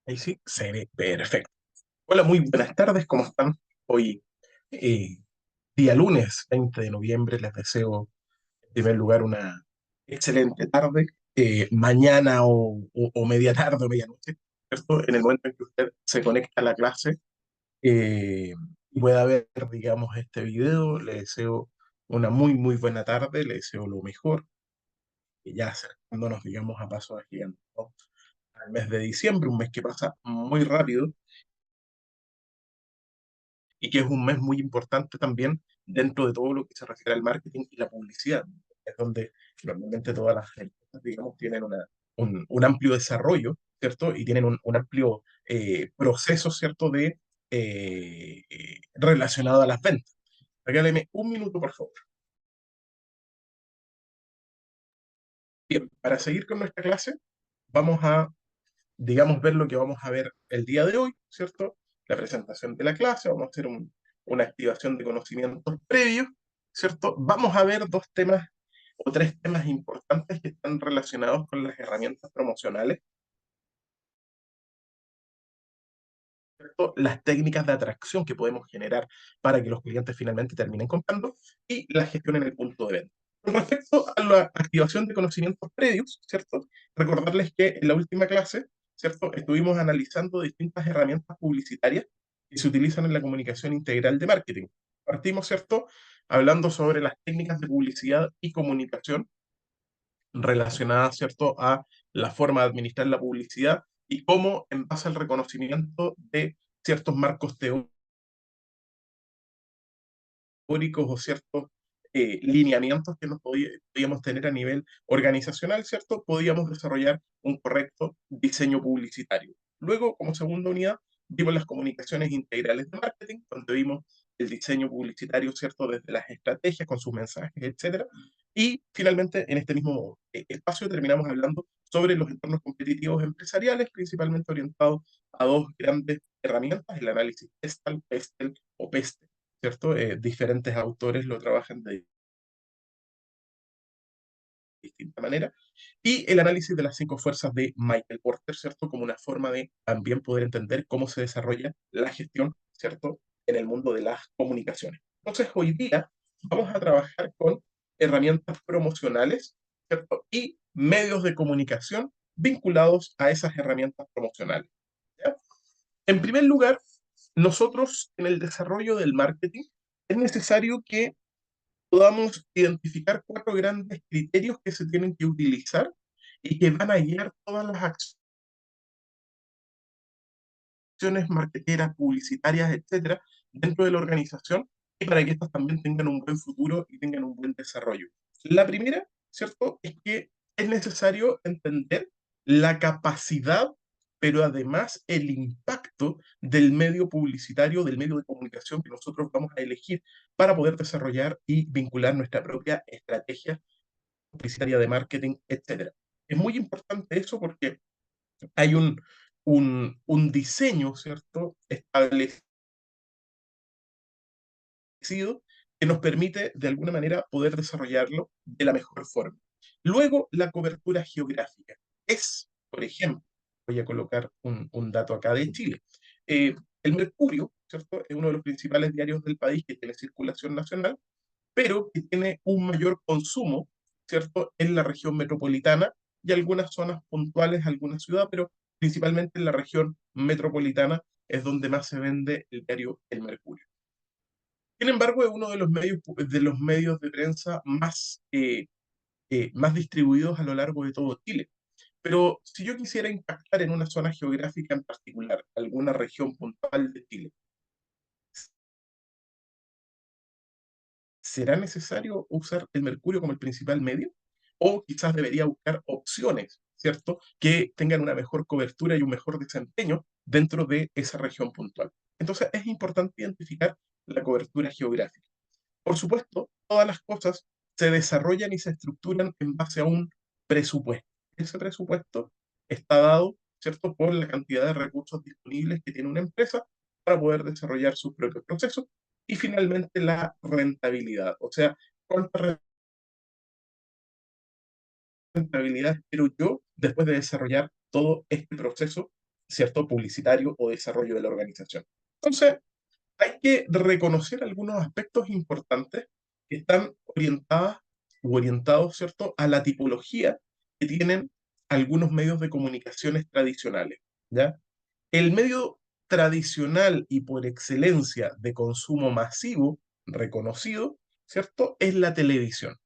Ahí sí, se ve perfecto. Hola, muy buenas tardes, ¿cómo están? Hoy, eh, día lunes 20 de noviembre, les deseo en primer lugar una excelente tarde, mañana o media tarde o medianoche, ¿cierto? En el momento en que usted se conecta a la clase y pueda ver, digamos, este video, le deseo una muy buena tarde, le deseo lo mejor, y ya acercándonos, digamos, a pasos agigantados al mes de diciembre, un mes que pasa muy rápido y que es un mes muy importante también dentro de todo lo que se refiere al marketing y la publicidad. Es donde normalmente todas las empresas, digamos, tienen un amplio desarrollo, ¿cierto? Y tienen un amplio proceso, ¿cierto? De relacionado a las ventas. Regáleme un minuto, por favor. Bien, para seguir con nuestra clase, vamos a, digamos, ver lo que vamos a ver el día de hoy, ¿cierto? La presentación de la clase, vamos a hacer una activación de conocimientos previos, ¿cierto? Vamos a ver dos temas o tres temas importantes que están relacionados con las herramientas promocionales, ¿cierto? Las técnicas de atracción que podemos generar para que los clientes finalmente terminen comprando y la gestión en el punto de venta. Con respecto a la activación de conocimientos previos, ¿cierto? Recordarles que en la última clase, ¿cierto? Estuvimos analizando distintas herramientas publicitarias que se utilizan en la comunicación integral de marketing. Partimos, ¿cierto? Hablando sobre las técnicas de publicidad y comunicación relacionadas, ¿cierto?, a la forma de administrar la publicidad y cómo, en base al reconocimiento de ciertos marcos teóricos o ciertos lineamientos que podíamos tener a nivel organizacional, ¿cierto?, podíamos desarrollar un correcto diseño publicitario. Luego, como segunda unidad, vimos las comunicaciones integrales de marketing, donde vimos el diseño publicitario, ¿cierto?, desde las estrategias, con sus mensajes, etcétera. Y finalmente, en este mismo espacio, terminamos hablando sobre los entornos competitivos empresariales, principalmente orientados a dos grandes herramientas, el análisis PESTEL, PESTEL o PESTEL, ¿cierto? Diferentes autores lo trabajan de distinta manera. Y el análisis de las cinco fuerzas de Michael Porter, ¿cierto? Como una forma de también poder entender cómo se desarrolla la gestión, ¿cierto? En el mundo de las comunicaciones. Entonces, hoy día vamos a trabajar con herramientas promocionales, ¿cierto? Y medios de comunicación vinculados a esas herramientas promocionales. ¿Ya? En primer lugar, nosotros en el desarrollo del marketing es necesario que podamos identificar cuatro grandes criterios que se tienen que utilizar y que van a guiar todas las acciones marketeras, publicitarias, etcétera, dentro de la organización y para que estas también tengan un buen futuro y tengan un buen desarrollo. La primera, ¿cierto?, es que es necesario entender la capacidad, pero además el impacto del medio publicitario, del medio de comunicación que nosotros vamos a elegir para poder desarrollar y vincular nuestra propia estrategia publicitaria de marketing, etcétera. Es muy importante eso porque hay un diseño, ¿cierto?, establecido que nos permite de alguna manera poder desarrollarlo de la mejor forma. Luego, la cobertura geográfica. Es, por ejemplo, voy a colocar un dato acá de Chile. El Mercurio, ¿cierto?, es uno de los principales diarios del país que tiene circulación nacional, pero que tiene un mayor consumo, ¿cierto?, en la región metropolitana y algunas zonas puntuales, alguna ciudad, pero principalmente en la región metropolitana es donde más se vende el diario El Mercurio. Sin embargo, es uno de los medios de prensa más distribuidos a lo largo de todo Chile. Pero si yo quisiera impactar en una zona geográfica en particular, alguna región puntual de Chile, ¿será necesario usar el mercurio como el principal medio? O quizás debería buscar opciones, ¿cierto?, que tengan una mejor cobertura y un mejor desempeño dentro de esa región puntual. Entonces, es importante identificar la cobertura geográfica. Por supuesto, todas las cosas se desarrollan y se estructuran en base a un presupuesto. Ese presupuesto está dado, ¿cierto?, por la cantidad de recursos disponibles que tiene una empresa para poder desarrollar sus propios procesos y finalmente la rentabilidad, o sea, cuánta rentabilidad espero yo después de desarrollar todo este proceso ¿cierto? Publicitario o desarrollo de la organización. Entonces, hay que reconocer algunos aspectos importantes que están orientadas u orientados, ¿cierto?, a la tipología que tienen algunos medios de comunicaciones tradicionales, ¿ya? El medio tradicional y por excelencia de consumo masivo, reconocido, ¿cierto?, es la televisión.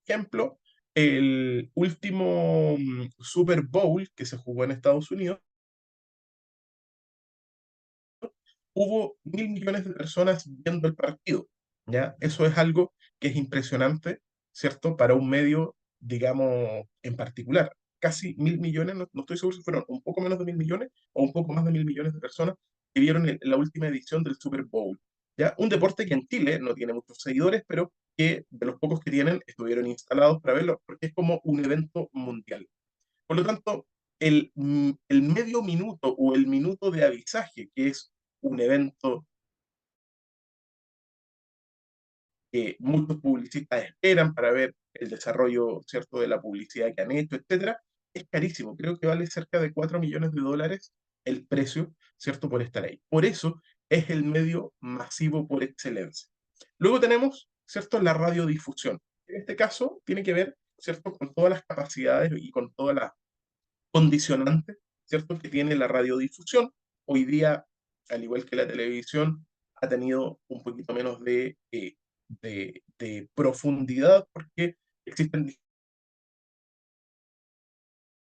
Ejemplo, el último Super Bowl que se jugó en Estados Unidos, hubo 1.000 millones de personas viendo el partido, ¿ya? Eso es algo que es impresionante, ¿cierto? Para un medio, digamos, en particular. Casi 1.000 millones, no estoy seguro si fueron un poco menos de 1.000 millones o un poco más de 1.000 millones de personas que vieron la última edición del Super Bowl, ¿ya? Un deporte que en Chile no tiene muchos seguidores, pero que de los pocos que tienen estuvieron instalados para verlo, porque es como un evento mundial. Por lo tanto, el medio minuto o el minuto de avisaje, que es un evento que muchos publicistas esperan para ver el desarrollo, ¿cierto?, de la publicidad que han hecho, etcétera, es carísimo. Creo que vale cerca de $4 millones el precio, ¿cierto?, por esta ley. Por eso es el medio masivo por excelencia. Luego tenemos, ¿cierto?, la radiodifusión. En este caso, tiene que ver, ¿cierto?, con todas las capacidades y con todas las condicionante, ¿cierto?, que tiene la radiodifusión. Hoy día, al igual que la televisión, ha tenido un poquito menos de profundidad porque existen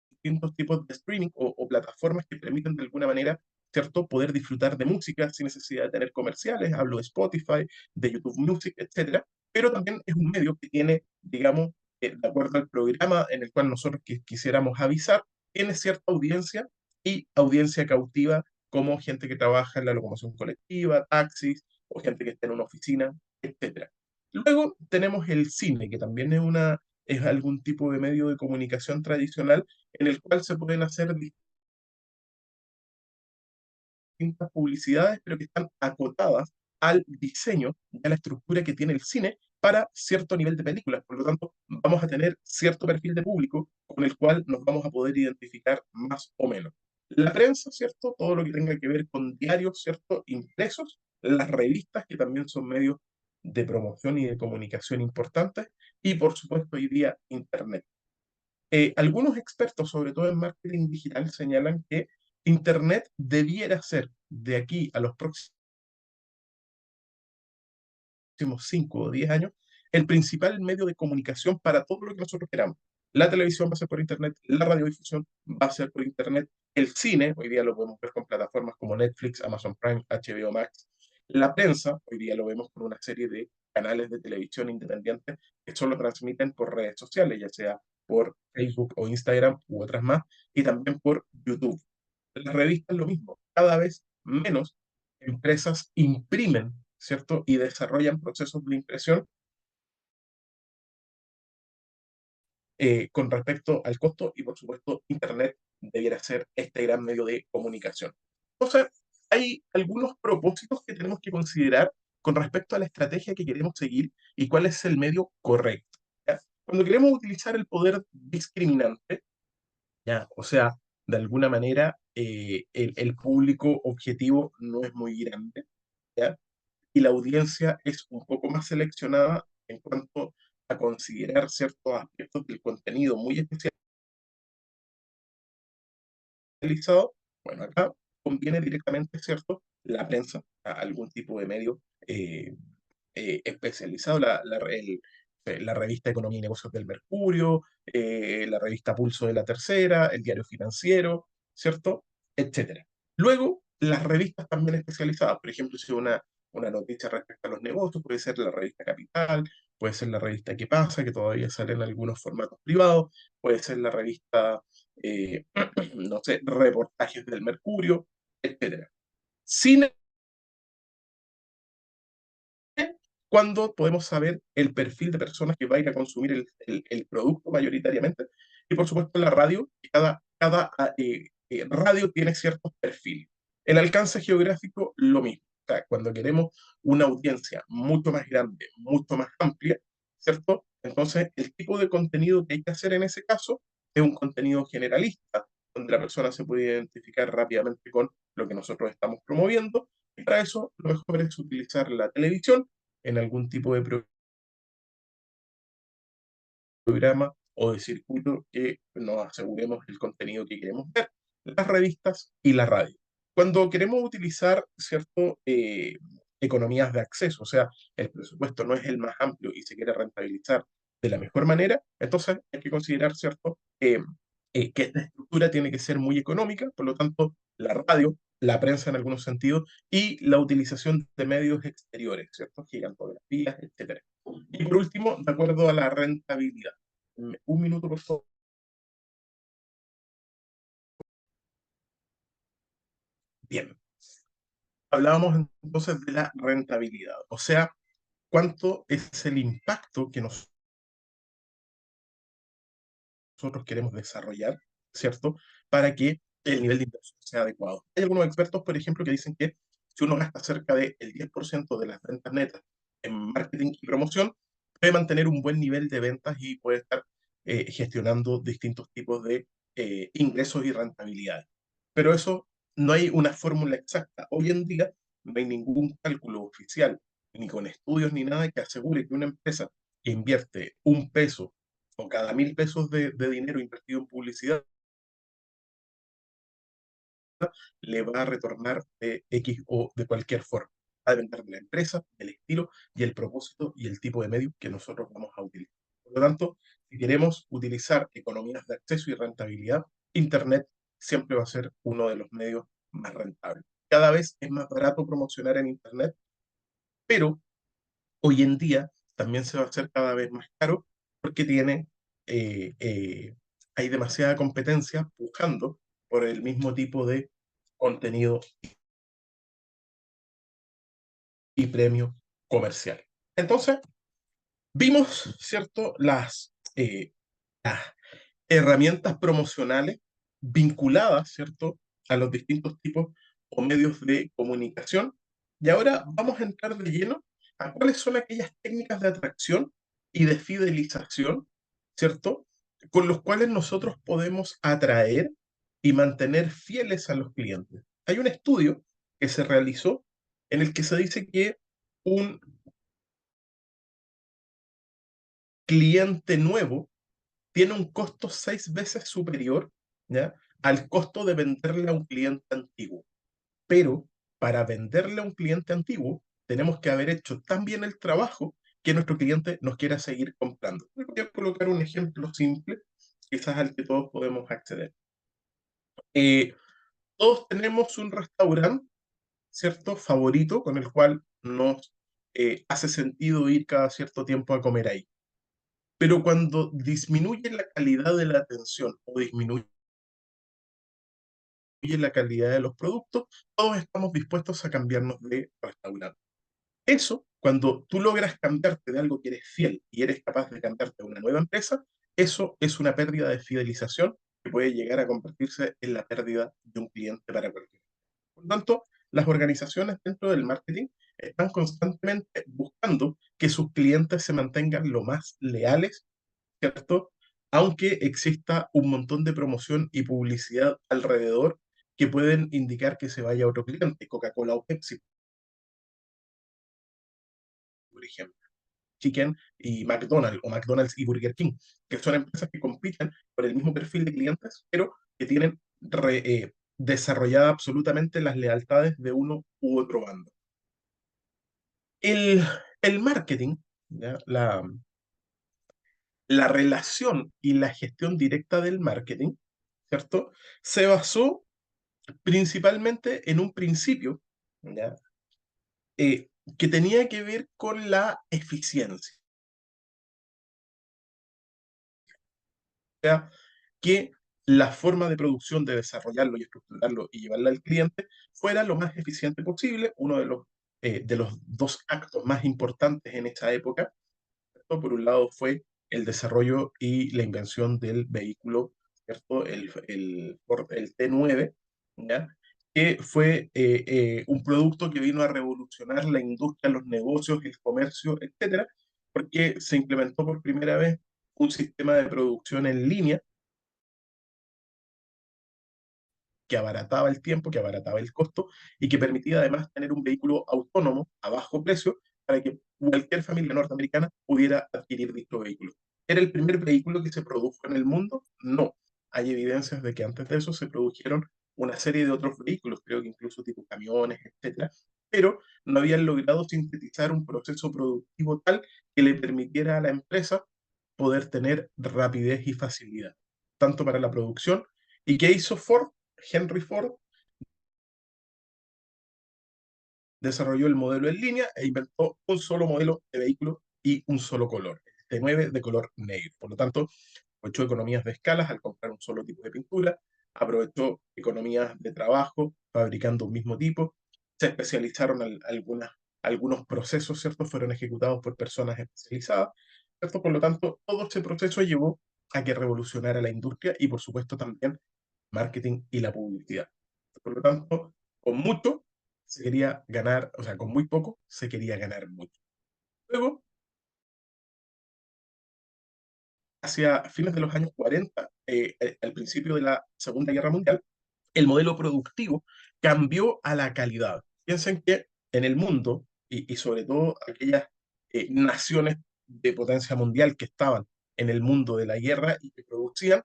distintos tipos de streaming o plataformas que permiten de alguna manera, ¿cierto?, poder disfrutar de música sin necesidad de tener comerciales. Hablo de Spotify, de YouTube Music, etcétera. Pero también es un medio que tiene, digamos, de acuerdo al programa en el cual nosotros quisiéramos avisar, tiene cierta audiencia y audiencia cautiva, como gente que trabaja en la locomoción colectiva, taxis, o gente que está en una oficina, etcétera. Luego tenemos el cine, que también es algún tipo de medio de comunicación tradicional en el cual se pueden hacer distintas publicidades, pero que están acotadas al diseño y a la estructura que tiene el cine para cierto nivel de películas. Por lo tanto, vamos a tener cierto perfil de público con el cual nos vamos a poder identificar más o menos. La prensa, ¿cierto? Todo lo que tenga que ver con diarios, ¿cierto? Impresos, las revistas, que también son medios de promoción y de comunicación importantes, y por supuesto hoy día Internet. Algunos expertos, sobre todo en marketing digital, señalan que Internet debiera ser de aquí a los próximos 5 o 10 años el principal medio de comunicación para todo lo que nosotros queramos. La televisión va a ser por Internet, la radiodifusión va a ser por Internet, el cine, hoy día lo podemos ver con plataformas como Netflix, Amazon Prime, HBO Max, la prensa, hoy día lo vemos con una serie de canales de televisión independientes que solo transmiten por redes sociales, ya sea por Facebook o Instagram u otras más, y también por YouTube. Las revistas lo mismo, cada vez menos empresas imprimen, ¿cierto? Y desarrollan procesos de impresión con respecto al costo, y por supuesto Internet debiera ser este gran medio de comunicación. Entonces, hay algunos propósitos que tenemos que considerar con respecto a la estrategia que queremos seguir y cuál es el medio correcto, ¿ya? Cuando queremos utilizar el poder discriminante, ¿ya? O sea, de alguna manera el público objetivo no es muy grande, ¿ya? Y la audiencia es un poco más seleccionada en cuanto a considerar ciertos aspectos del contenido muy especializado. Bueno, acá conviene directamente, ¿cierto?, la prensa, algún tipo de medio eh, especializado, la revista Economía y Negocios del Mercurio, la revista Pulso de la Tercera, el Diario Financiero, ¿cierto? Etcétera. Luego, las revistas también especializadas, por ejemplo, si una noticia respecto a los negocios, puede ser la revista Capital, puede ser la revista ¿Qué pasa?, que todavía sale en algunos formatos privados, puede ser la revista, eh, no sé, reportajes del Mercurio, etcétera. Sin cuándo podemos saber el perfil de personas que va a ir a consumir el producto mayoritariamente. Y por supuesto, la radio, cada radio tiene ciertos perfiles. El alcance geográfico, lo mismo. O sea, cuando queremos una audiencia mucho más grande, mucho más amplia, ¿cierto? Entonces, el tipo de contenido que hay que hacer en ese caso es un contenido generalista, donde la persona se puede identificar rápidamente con lo que nosotros estamos promoviendo. Y para eso, lo mejor es utilizar la televisión en algún tipo de programa o de circuito que nos aseguremos el contenido que queremos ver, las revistas y la radio. Cuando queremos utilizar, ¿cierto? Economías de acceso, o sea, el presupuesto no es el más amplio y se quiere rentabilizar de la mejor manera, entonces hay que considerar, ¿cierto? Que esta estructura tiene que ser muy económica, por lo tanto, la radio, la prensa en algunos sentidos, y la utilización de medios exteriores, ¿cierto? Gigantografías, etcétera. Y por último, de acuerdo a la rentabilidad. Un minuto, por favor. Bien, hablábamos entonces de la rentabilidad, o sea, cuánto es el impacto que nosotros queremos desarrollar, ¿cierto? Para que el nivel de inversión sea adecuado. Hay algunos expertos, por ejemplo, que dicen que si uno gasta cerca del 10% de las ventas netas en marketing y promoción, puede mantener un buen nivel de ventas y puede estar gestionando distintos tipos de ingresos y rentabilidades. Pero eso no hay una fórmula exacta. Hoy en día no hay ningún cálculo oficial, ni con estudios ni nada que asegure que una empresa que invierte un peso o cada 1.000 pesos de dinero invertido en publicidad le va a retornar de X o de cualquier forma. Va a depender de la empresa, del estilo y el propósito y el tipo de medio que nosotros vamos a utilizar. Por lo tanto, si queremos utilizar economías de acceso y rentabilidad, Internet siempre va a ser uno de los medios más rentables. Cada vez es más barato promocionar en Internet, pero hoy en día también se va a hacer cada vez más caro porque eh, eh, hay demasiada competencia buscando por el mismo tipo de contenido y premio comercial. Entonces, vimos, ¿cierto?, las herramientas promocionales vinculadas, ¿cierto?, a los distintos tipos o medios de comunicación. Y ahora vamos a entrar de lleno a cuáles son aquellas técnicas de atracción y de fidelización, ¿cierto?, con los cuales nosotros podemos atraer y mantener fieles a los clientes. Hay un estudio que se realizó en el que se dice que un cliente nuevo tiene un costo 6 veces superior, ¿ya?, al costo de venderle a un cliente antiguo. Pero para venderle a un cliente antiguo, tenemos que haber hecho tan bien el trabajo que nuestro cliente nos quiera seguir comprando. Voy a colocar un ejemplo simple, quizás al que todos podemos acceder. Eh, Todos tenemos un restaurante, ¿cierto?, favorito con el cual nos hace sentido ir cada cierto tiempo a comer ahí. Pero cuando disminuye la calidad de la atención o disminuye la calidad de los productos, todos estamos dispuestos a cambiarnos de restaurante. Eso, cuando tú logras cambiarte de algo que eres fiel y eres capaz de cambiarte a una nueva empresa, eso es una pérdida de fidelización que puede llegar a convertirse en la pérdida de un cliente para cualquiera. Por lo tanto, las organizaciones dentro del marketing están constantemente buscando que sus clientes se mantengan lo más leales, ¿cierto? Aunque exista un montón de promoción y publicidad alrededor que pueden indicar que se vaya a otro cliente, Coca-Cola o Pepsi, por ejemplo, Chicken y McDonald's o McDonald's y Burger King, que son empresas que compiten por el mismo perfil de clientes, pero que tienen desarrollada absolutamente las lealtades de uno u otro bando. El, el marketing, ¿ya?, la relación y la gestión directa del marketing, ¿cierto?, se basó principalmente en un principio, ¿ya?, que tenía que ver con la eficiencia. O sea, que la forma de producción, de desarrollarlo y estructurarlo y llevarla al cliente fuera lo más eficiente posible. Uno de los dos actos más importantes en esa época, ¿cierto?, por un lado fue el desarrollo y la invención del vehículo, ¿cierto?, el T9, ¿ya?, que fue un producto que vino a revolucionar la industria, los negocios, el comercio, etcétera, porque se implementó por primera vez un sistema de producción en línea que abarataba el tiempo, que abarataba el costo y que permitía además tener un vehículo autónomo a bajo precio para que cualquier familia norteamericana pudiera adquirir dicho vehículo. ¿Era el primer vehículo que se produjo en el mundo? No. Hay evidencias de que antes de eso se produjeron una serie de otros vehículos, creo que incluso tipo camiones, etcétera, pero no habían logrado sintetizar un proceso productivo tal que le permitiera a la empresa poder tener rapidez y facilidad, tanto para la producción. ¿Y qué hizo Ford? Henry Ford desarrolló el modelo en línea e inventó un solo modelo de vehículo y un solo color, este 9 de color negro. Por lo tanto, aprovechó economías de escalas al comprar un solo tipo de pintura, aprovechó economías de trabajo fabricando un mismo tipo, se especializaron algunos procesos, ¿cierto? Fueron ejecutados por personas especializadas, ¿cierto? Por lo tanto, todo ese proceso llevó a que revolucionara la industria y, por supuesto, también marketing y la publicidad. Por lo tanto, con mucho se quería ganar, o sea, con muy poco se quería ganar mucho. Luego, hacia fines de los años 40, al principio de la Segunda Guerra Mundial, el modelo productivo cambió a la calidad. Piensen que en el mundo, y sobre todo aquellas naciones de potencia mundial que estaban en el mundo de la guerra y que producían,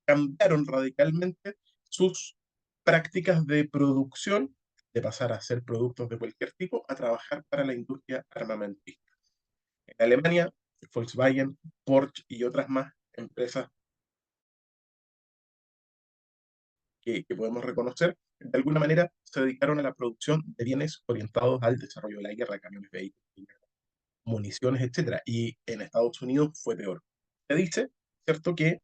cambiaron radicalmente sus prácticas de producción, de pasar a hacer productos de cualquier tipo, a trabajar para la industria armamentista. En Alemania, Volkswagen, Porsche y otras más empresas que podemos reconocer, de alguna manera se dedicaron a la producción de bienes orientados al desarrollo de la guerra, camiones, vehículos, municiones, etcétera. Y en Estados Unidos fue peor. Se dice, ¿cierto?, que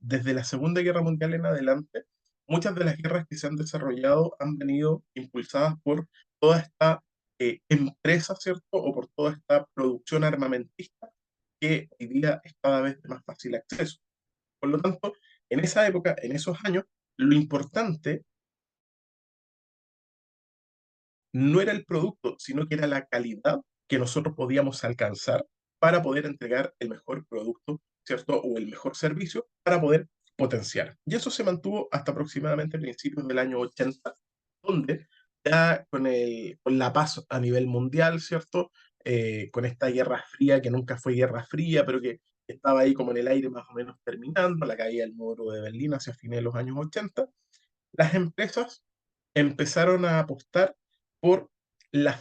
desde la Segunda Guerra Mundial en adelante, muchas de las guerras que se han desarrollado han venido impulsadas por toda esta empresa, ¿cierto?, o por toda esta producción armamentista que hoy día es cada vez de más fácil acceso. Por lo tanto, en esa época, en esos años, lo importante no era el producto, sino que era la calidad que nosotros podíamos alcanzar para poder entregar el mejor producto, ¿cierto? O el mejor servicio para poder potenciar. Y eso se mantuvo hasta aproximadamente principios del año 80, donde ya con la paz a nivel mundial, ¿cierto? Con esta guerra fría, que nunca fue guerra fría, pero que estaba ahí como en el aire más o menos terminando, la caída del muro de Berlín hacia fines de los años 80, las empresas empezaron a apostar por la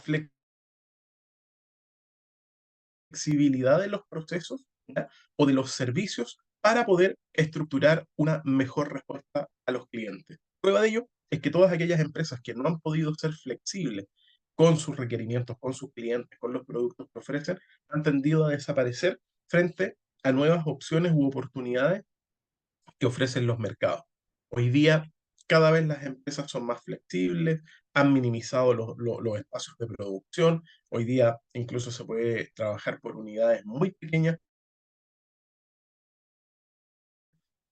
flexibilidad de los procesos, ¿ya?, o de los servicios para poder estructurar una mejor respuesta a los clientes. Prueba de ello es que todas aquellas empresas que no han podido ser flexibles con sus requerimientos, con sus clientes, con los productos que ofrecen, han tendido a desaparecer frente a nuevas opciones u oportunidades que ofrecen los mercados. Hoy día, cada vez las empresas son más flexibles, han minimizado los espacios de producción. Hoy día incluso se puede trabajar por unidades muy pequeñas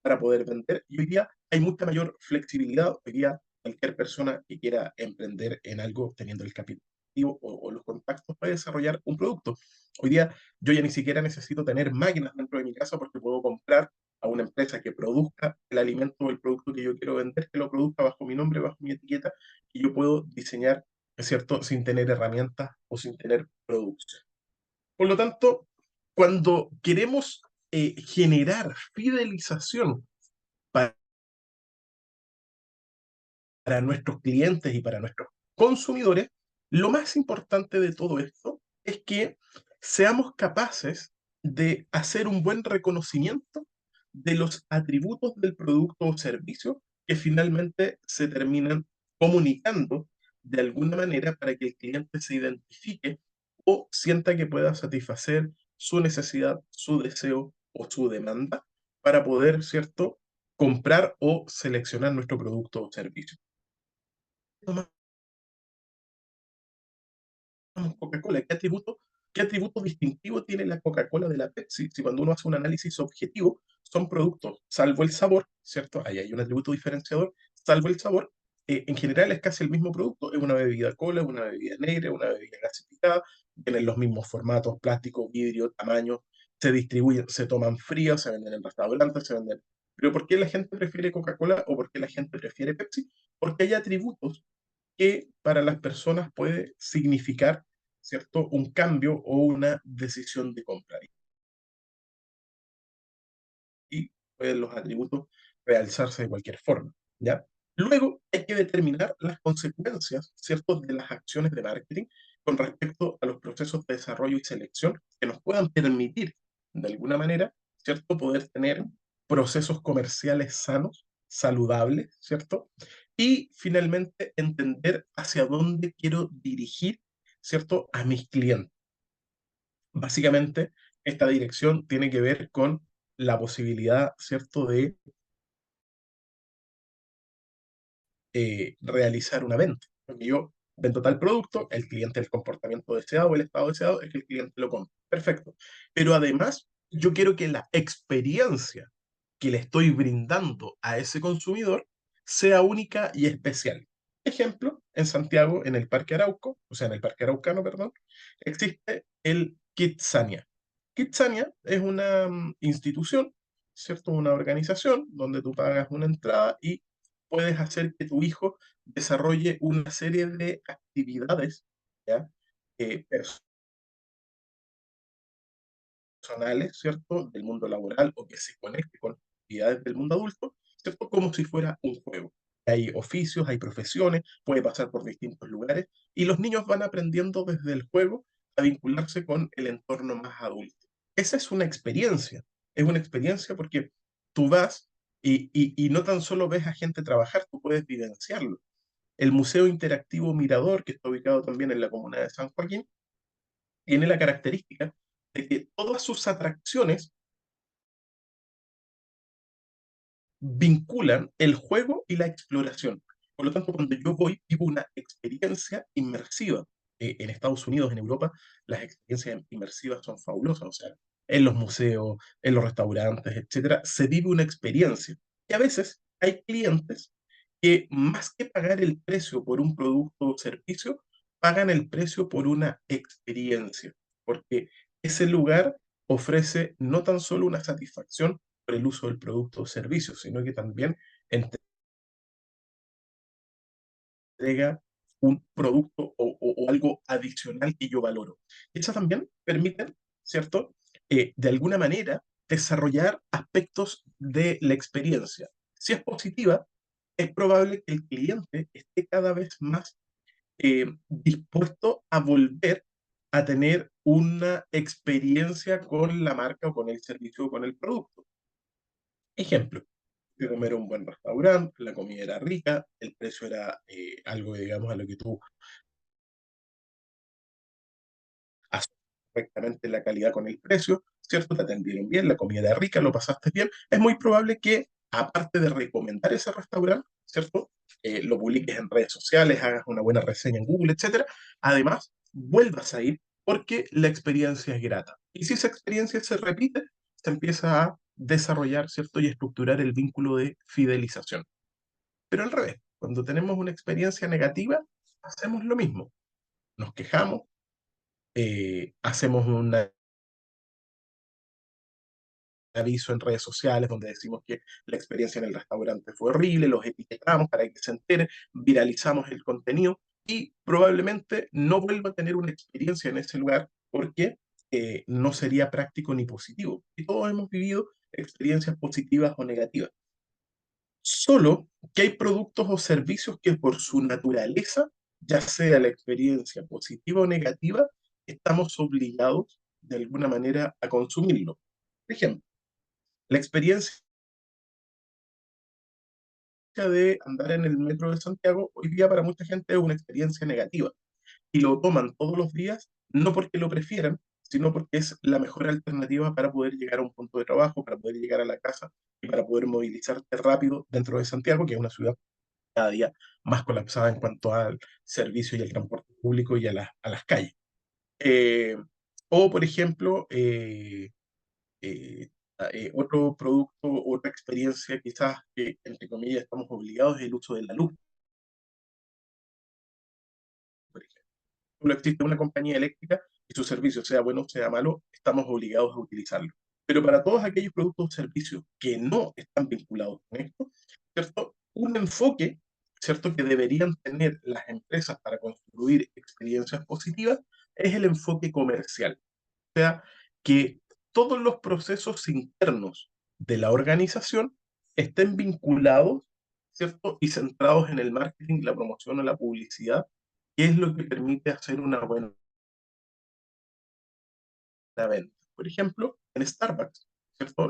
para poder vender. Y hoy día hay mucha mayor flexibilidad. Hoy día cualquier persona que quiera emprender en algo teniendo el capital o los contactos puede desarrollar un producto. Hoy día yo ya ni siquiera necesito tener máquinas dentro de mi casa porque puedo comprar a una empresa que produzca el alimento o el producto que yo quiero vender, que lo produzca bajo mi nombre, bajo mi etiqueta, y yo puedo diseñar, ¿es cierto?, sin tener herramientas o sin tener producción. Por lo tanto, cuando queremos generar fidelización para nuestros clientes y para nuestros consumidores, lo más importante de todo esto es que seamos capaces de hacer un buen reconocimiento de los atributos del producto o servicio que finalmente se terminan comunicando de alguna manera para que el cliente se identifique o sienta que pueda satisfacer su necesidad, su deseo o su demanda para poder, ¿cierto?, comprar o seleccionar nuestro producto o servicio. Tomamos Coca-Cola, qué atributo distintivo tiene la Coca-Cola de la Pepsi? Si cuando uno hace un análisis objetivo, son productos, salvo el sabor, ¿cierto? Ahí hay un atributo diferenciador, salvo el sabor, en general es casi el mismo producto, es una bebida cola, es una bebida negra, una bebida gasificada, tienen los mismos formatos, plástico, vidrio, tamaño, se distribuyen, se toman frías, se venden en restaurantes, se venden. Pero ¿por qué la gente prefiere Coca-Cola o por qué la gente prefiere Pepsi? Porque hay atributos que para las personas puede significar, ¿cierto?, un cambio o una decisión de compra. Y pueden los atributos realzarse de cualquier forma, ¿ya? Luego hay que determinar las consecuencias, ¿cierto?, de las acciones de marketing con respecto a los procesos de desarrollo y selección que nos puedan permitir, de alguna manera, ¿cierto?, poder tener procesos comerciales sanos, saludables, ¿cierto? Y finalmente entender hacia dónde quiero dirigir, ¿cierto?, a mis clientes. Básicamente, esta dirección tiene que ver con la posibilidad, ¿cierto?, de realizar una venta. Porque yo vendo tal producto, el cliente, el comportamiento deseado, el estado deseado, es que el cliente lo compre. Perfecto. Pero además, yo quiero que la experiencia que le estoy brindando a ese consumidor sea única y especial. Ejemplo, en Santiago, en el Parque Arauco, o sea, en el Parque Araucano, perdón, existe el Kitsania. Kitsania es una institución, ¿cierto? Una organización donde tú pagas una entrada y puedes hacer que tu hijo desarrolle una serie de actividades, ¿ya? Eh, Personales, ¿cierto? Del mundo laboral o que se conecte con actividades del mundo adulto, ¿cierto? Como si fuera un juego. Hay oficios, hay profesiones, puede pasar por distintos lugares y los niños van aprendiendo desde el juego a vincularse con el entorno más adulto. Esa es una experiencia porque tú vas y no tan solo ves a gente trabajar, tú puedes vivenciarlo. El Museo Interactivo Mirador, que está ubicado también en la comuna de San Joaquín, tiene la característica de que todas sus atracciones vinculan el juego y la exploración. Por lo tanto, cuando yo voy, vivo una experiencia inmersiva. En Estados Unidos, en Europa, las experiencias inmersivas son fabulosas. O sea, en los museos, en los restaurantes, etcétera, se vive una experiencia. Y a veces hay clientes que, más que pagar el precio por un producto o servicio, pagan el precio por una experiencia. Porque ese lugar ofrece no tan solo una satisfacción por el uso del producto o servicio, sino que también entrega un producto o algo adicional que yo valoro. Y eso también permite, ¿cierto? De alguna manera, desarrollar aspectos de la experiencia. Si es positiva, es probable que el cliente esté cada vez más dispuesto a volver a tener una experiencia con la marca o con el servicio o con el producto. Ejemplo, fui a comer a un buen restaurante, la comida era rica, el precio era algo, digamos, a lo que tú asocias correctamente la calidad con el precio, ¿cierto? Te atendieron bien, la comida era rica, lo pasaste bien. Es muy probable que, aparte de recomendar ese restaurante, ¿cierto? Lo publiques en redes sociales, hagas una buena reseña en Google, etcétera. Además, vuelvas a ir porque la experiencia es grata. Y si esa experiencia se repite, se empieza a desarrollar, ¿cierto? Y estructurar el vínculo de fidelización. Pero al revés, cuando tenemos una experiencia negativa, hacemos lo mismo. Nos quejamos, hacemos un aviso en redes sociales donde decimos que la experiencia en el restaurante fue horrible, los etiquetamos para que se enteren, viralizamos el contenido y probablemente no vuelva a tener una experiencia en ese lugar porque no sería práctico ni positivo. Y todos hemos vivido experiencias positivas o negativas. Solo que hay productos o servicios que por su naturaleza, ya sea la experiencia positiva o negativa, estamos obligados de alguna manera a consumirlo. Por ejemplo, la experiencia de andar en el metro de Santiago hoy día para mucha gente es una experiencia negativa y lo toman todos los días, no porque lo prefieran, sino porque es la mejor alternativa para poder llegar a un punto de trabajo, para poder llegar a la casa y para poder movilizarte rápido dentro de Santiago, que es una ciudad cada día más colapsada en cuanto al servicio y al transporte público y a las calles. Eh, o, por ejemplo, otro producto, otra experiencia quizás que, entre comillas, estamos obligados es el uso de la luz, por ejemplo. No existe una compañía eléctrica y su servicio, sea bueno o sea malo, estamos obligados a utilizarlo. Pero para todos aquellos productos o servicios que no están vinculados con esto, ¿cierto? Un enfoque, ¿cierto?, que deberían tener las empresas para construir experiencias positivas es el enfoque comercial. O sea, que todos los procesos internos de la organización estén vinculados, ¿cierto?, y centrados en el marketing, la promoción o la publicidad, que es lo que permite hacer una buena venta. Por ejemplo, en Starbucks, ¿cierto?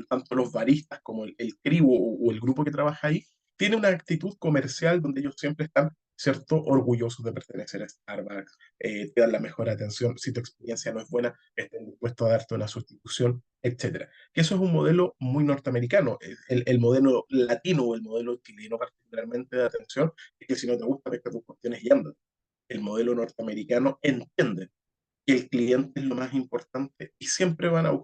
Tanto los baristas como el cribo o el grupo que trabaja ahí, tiene una actitud comercial donde ellos siempre están, ¿cierto?, orgullosos de pertenecer a Starbucks, te dan la mejor atención, si tu experiencia no es buena, estén dispuestos a darte una sustitución, etcétera. Que eso es un modelo muy norteamericano. El modelo latino o el modelo chileno particularmente de atención es que si no te gusta, pesca tus cuestiones y anda. El modelo norteamericano entiende que el cliente es lo más importante y siempre van a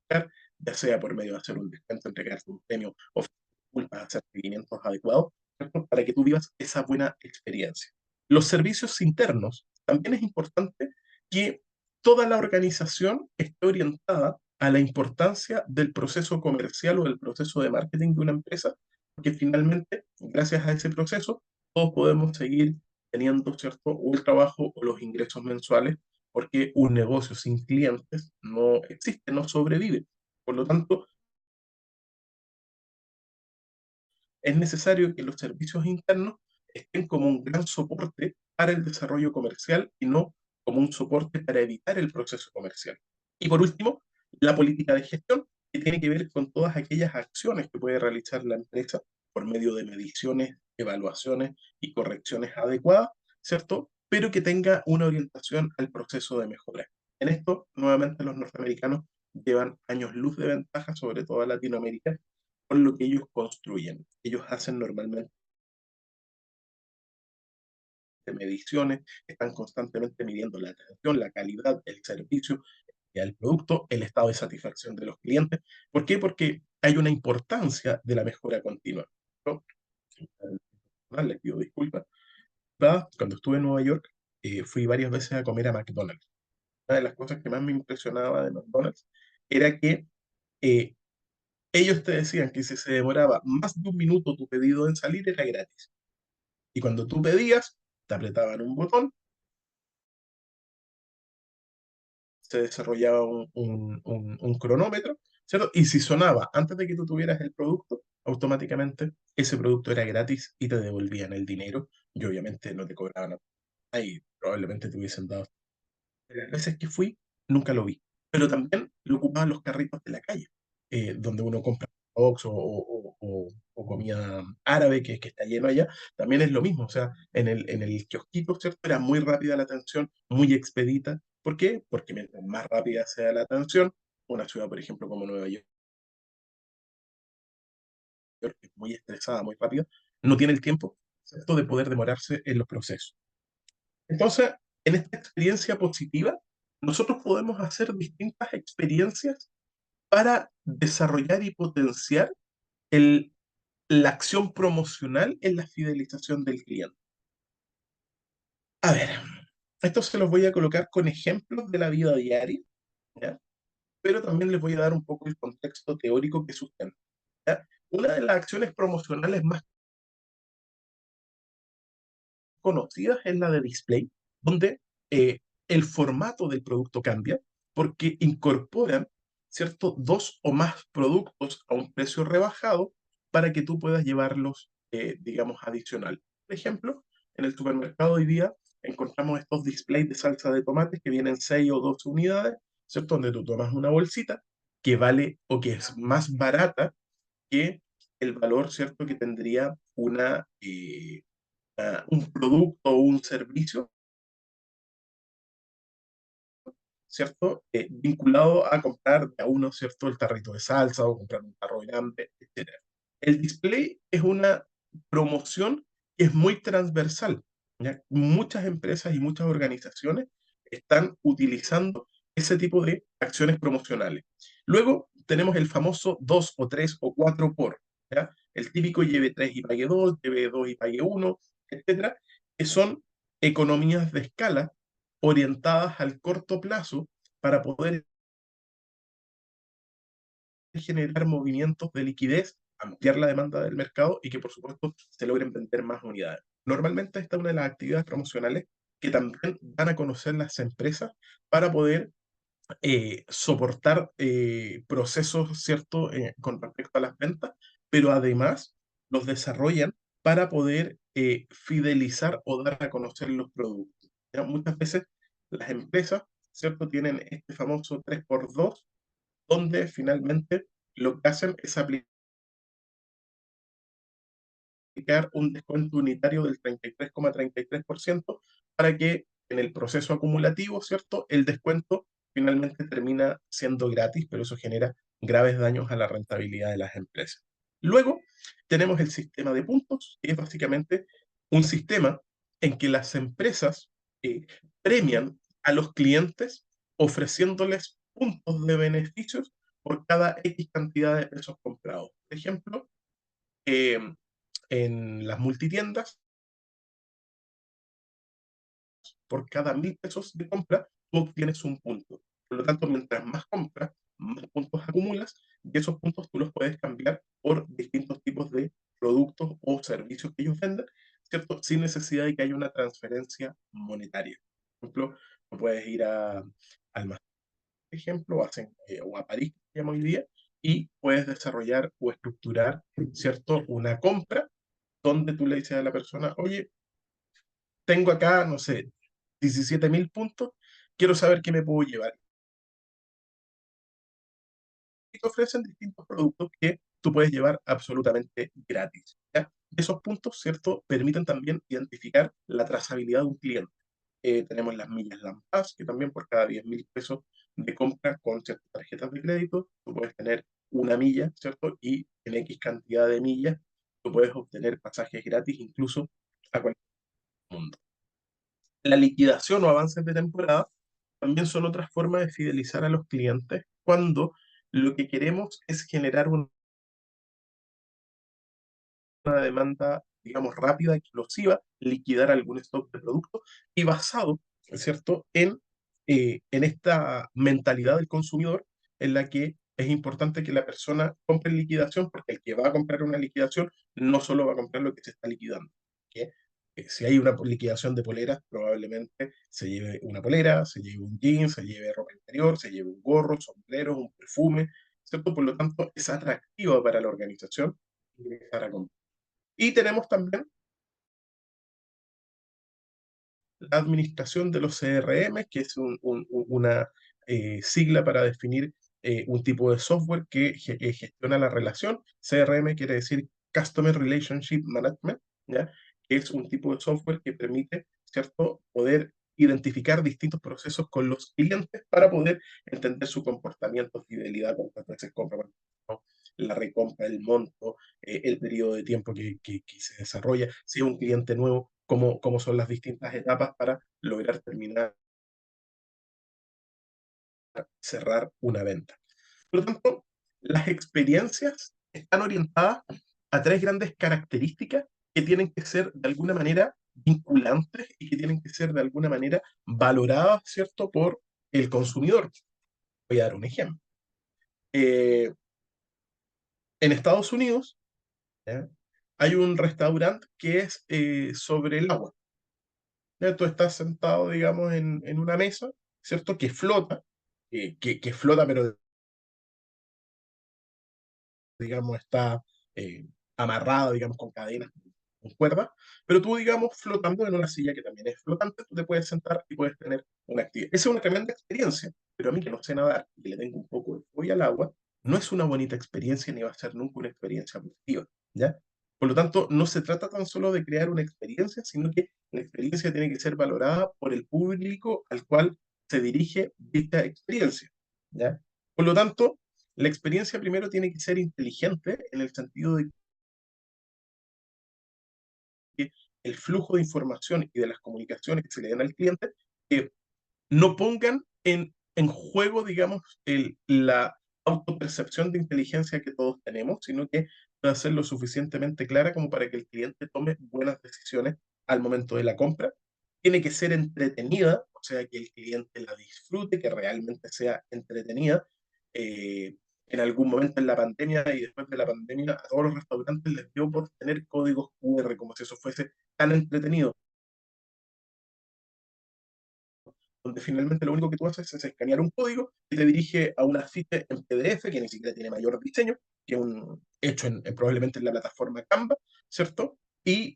buscar, ya sea por medio de hacer un descuento, entregarte un premio, ofrecer disculpas, hacer seguimientos adecuados, ¿cierto?, para que tú vivas esa buena experiencia. Los servicios internos, también es importante que toda la organización esté orientada a la importancia del proceso comercial o del proceso de marketing de una empresa, porque finalmente, gracias a ese proceso, todos podemos seguir teniendo, ¿cierto?, o el trabajo o los ingresos mensuales, porque un negocio sin clientes no existe, no sobrevive. Por lo tanto, es necesario que los servicios internos estén como un gran soporte para el desarrollo comercial y no como un soporte para evitar el proceso comercial. Y por último, la política de gestión, que tiene que ver con todas aquellas acciones que puede realizar la empresa por medio de mediciones, evaluaciones y correcciones adecuadas, ¿cierto? Pero que tenga una orientación al proceso de mejora. En esto, nuevamente, los norteamericanos llevan años luz de ventaja sobre toda Latinoamérica con lo que ellos construyen. Ellos hacen normalmente mediciones, están constantemente midiendo la atención, la calidad, el servicio, el producto, el estado de satisfacción de los clientes. ¿Por qué? Porque hay una importancia de la mejora continua. Yo, les pido disculpas. Cuando estuve en Nueva York, fui varias veces a comer a McDonald's. Una de las cosas que más me impresionaba de McDonald's era que eh, ellos te decían que si se demoraba más de un minuto tu pedido en salir era gratis. Y cuando tú pedías, te apretaban un botón, se desarrollaba un cronómetro, ¿cierto? Y si sonaba antes de que tú tuvieras el producto, automáticamente ese producto era gratis y te devolvían el dinero y obviamente no te cobraban nada y probablemente te hubiesen dado. Las veces que fui, nunca lo vi. Pero también lo ocupaban los carritos de la calle, donde uno compra box o comida árabe que está lleno allá, también es lo mismo. O sea, en el kiosquito, ¿cierto? Era muy rápida la atención, muy expedita. ¿Por qué? Porque mientras más rápida sea la atención, una ciudad, por ejemplo, como Nueva York, que es muy estresada, muy rápida, no tiene el tiempo, ¿cierto?, de poder demorarse en los procesos. Entonces, en esta experiencia positiva, nosotros podemos hacer distintas experiencias para desarrollar y potenciar el, la acción promocional en la fidelización del cliente. A ver, esto se los voy a colocar con ejemplos de la vida diaria, ¿ya? Pero también les voy a dar un poco el contexto teórico que sustenta, ¿ya? Una de las acciones promocionales más conocidas es la de display, donde el formato del producto cambia porque incorporan, ¿cierto?, dos o más productos a un precio rebajado para que tú puedas llevarlos, digamos, adicional. Por ejemplo, en el supermercado hoy día encontramos estos displays de salsa de tomates que vienen 6 o 12 unidades, ¿cierto?, donde tú tomas una bolsita que vale o que es más barata que el valor, ¿cierto?, que tendría un producto o un servicio, ¿cierto? Vinculado a comprar de a uno, ¿cierto? El tarrito de salsa o comprar un tarro grande, etcétera. El display es una promoción que es muy transversal, ¿ya? Muchas empresas y muchas organizaciones están utilizando ese tipo de acciones promocionales. Luego tenemos el famoso 2 o 3 o 4 por, ¿ya? El típico lleve 3 y pague 2, lleve 2 y pague uno, etcétera, que son economías de escala orientadas al corto plazo para poder generar movimientos de liquidez, ampliar la demanda del mercado y que por supuesto se logren vender más unidades. Normalmente esta es una de las actividades promocionales que también dan a conocer las empresas para poder soportar procesos, ¿cierto?, con respecto a las ventas, pero además los desarrollan para poder fidelizar o dar a conocer los productos. ¿Ya? Muchas veces las empresas, ¿cierto?, tienen este famoso 3x2 donde finalmente lo que hacen es aplicar un descuento unitario del 33,33% para que en el proceso acumulativo, ¿cierto? El descuento finalmente termina siendo gratis, pero eso genera graves daños a la rentabilidad de las empresas. Luego tenemos el sistema de puntos, que es básicamente un sistema en que las empresas eh, premian a los clientes ofreciéndoles puntos de beneficios por cada X cantidad de pesos comprados. Por ejemplo, eh, en las multitiendas, por cada 1.000 pesos de compra, tú obtienes un punto. Por lo tanto, mientras más compras, más puntos acumulas y esos puntos tú los puedes cambiar por distintos tipos de productos o servicios que ellos venden, ¿cierto? Sin necesidad de que haya una transferencia monetaria. Por ejemplo, tú puedes ir a Almacén, por ejemplo, o a París, que se llama hoy día, y puedes desarrollar o estructurar, ¿cierto?, una compra donde tú le dices a la persona, oye, tengo acá, no sé, 17.000 puntos, quiero saber qué me puedo llevar. Y te ofrecen distintos productos que tú puedes llevar absolutamente gratis. ¿Ya? Esos puntos, ¿cierto?, permiten también identificar la trazabilidad de un cliente. Tenemos las millas Lampas, que también por cada 10.000 pesos de compra con ciertas tarjetas de crédito, tú puedes tener una milla, ¿cierto? Y en X cantidad de millas, tú puedes obtener pasajes gratis incluso a cualquier mundo. La liquidación o avances de temporada también son otras formas de fidelizar a los clientes cuando lo que queremos es generar una demanda, digamos, rápida, explosiva, liquidar algún stock de producto y basado, ¿cierto?, en esta mentalidad del consumidor en la que es importante que la persona compre en liquidación porque el que va a comprar una liquidación no solo va a comprar lo que se está liquidando. ¿Qué? Si hay una liquidación de poleras, probablemente se lleve una polera, se lleve un jean, se lleve ropa interior, se lleve un gorro, sombreros, un perfume, ¿cierto? Por lo tanto, es atractivo para la organización ingresar a comprar. Y tenemos también la administración de los CRM, que es una sigla para definir un tipo de software que gestiona la relación. CRM quiere decir Customer Relationship Management, ¿ya? Que es un tipo de software que permite, ¿cierto?, poder identificar distintos procesos con los clientes para poder entender su comportamiento, fidelidad, cuántas veces compra, ¿no?, la recompra, el monto, el periodo de tiempo que se desarrolla, si es un cliente nuevo, cómo son las distintas etapas para lograr terminar, cerrar una venta. Por lo tanto, las experiencias están orientadas a tres grandes características que tienen que ser de alguna manera vinculantes y que tienen que ser de alguna manera valoradas, ¿cierto?, por el consumidor. Voy a dar un ejemplo. Eh, en Estados Unidos, ¿ya?, hay un restaurante que es sobre el agua. ¿Ya? Tú estás sentado, digamos, en una mesa, ¿cierto? Que flota, que flota, pero digamos está amarrado, digamos, con cadenas, con cuerdas, pero tú, digamos, flotando en una silla que también es flotante, tú te puedes sentar y puedes tener una actividad. Esa es una tremenda experiencia, pero a mí que no sé nadar y le tengo un poco de fobia al agua, no es una bonita experiencia ni va a ser nunca una experiencia positiva, ¿ya? Por lo tanto, no se trata tan solo de crear una experiencia, sino que la experiencia tiene que ser valorada por el público al cual se dirige dicha experiencia, ¿ya? Por lo tanto, la experiencia primero tiene que ser inteligente en el sentido de que el flujo de información y de las comunicaciones que se le den al cliente no pongan en juego, digamos, la autopercepción de inteligencia que todos tenemos, sino que pueda ser lo suficientemente clara como para que el cliente tome buenas decisiones al momento de la compra. Tiene que ser entretenida, o sea, que el cliente la disfrute, que realmente sea entretenida. Eh, en algún momento en la pandemia y después de la pandemia, a todos los restaurantes les dio por tener códigos QR, como si eso fuese tan entretenido, donde finalmente lo único que tú haces es escanear un código que te dirige a una ficha en PDF que ni siquiera tiene mayor diseño, que es hecho probablemente en la plataforma Canva, ¿cierto? Y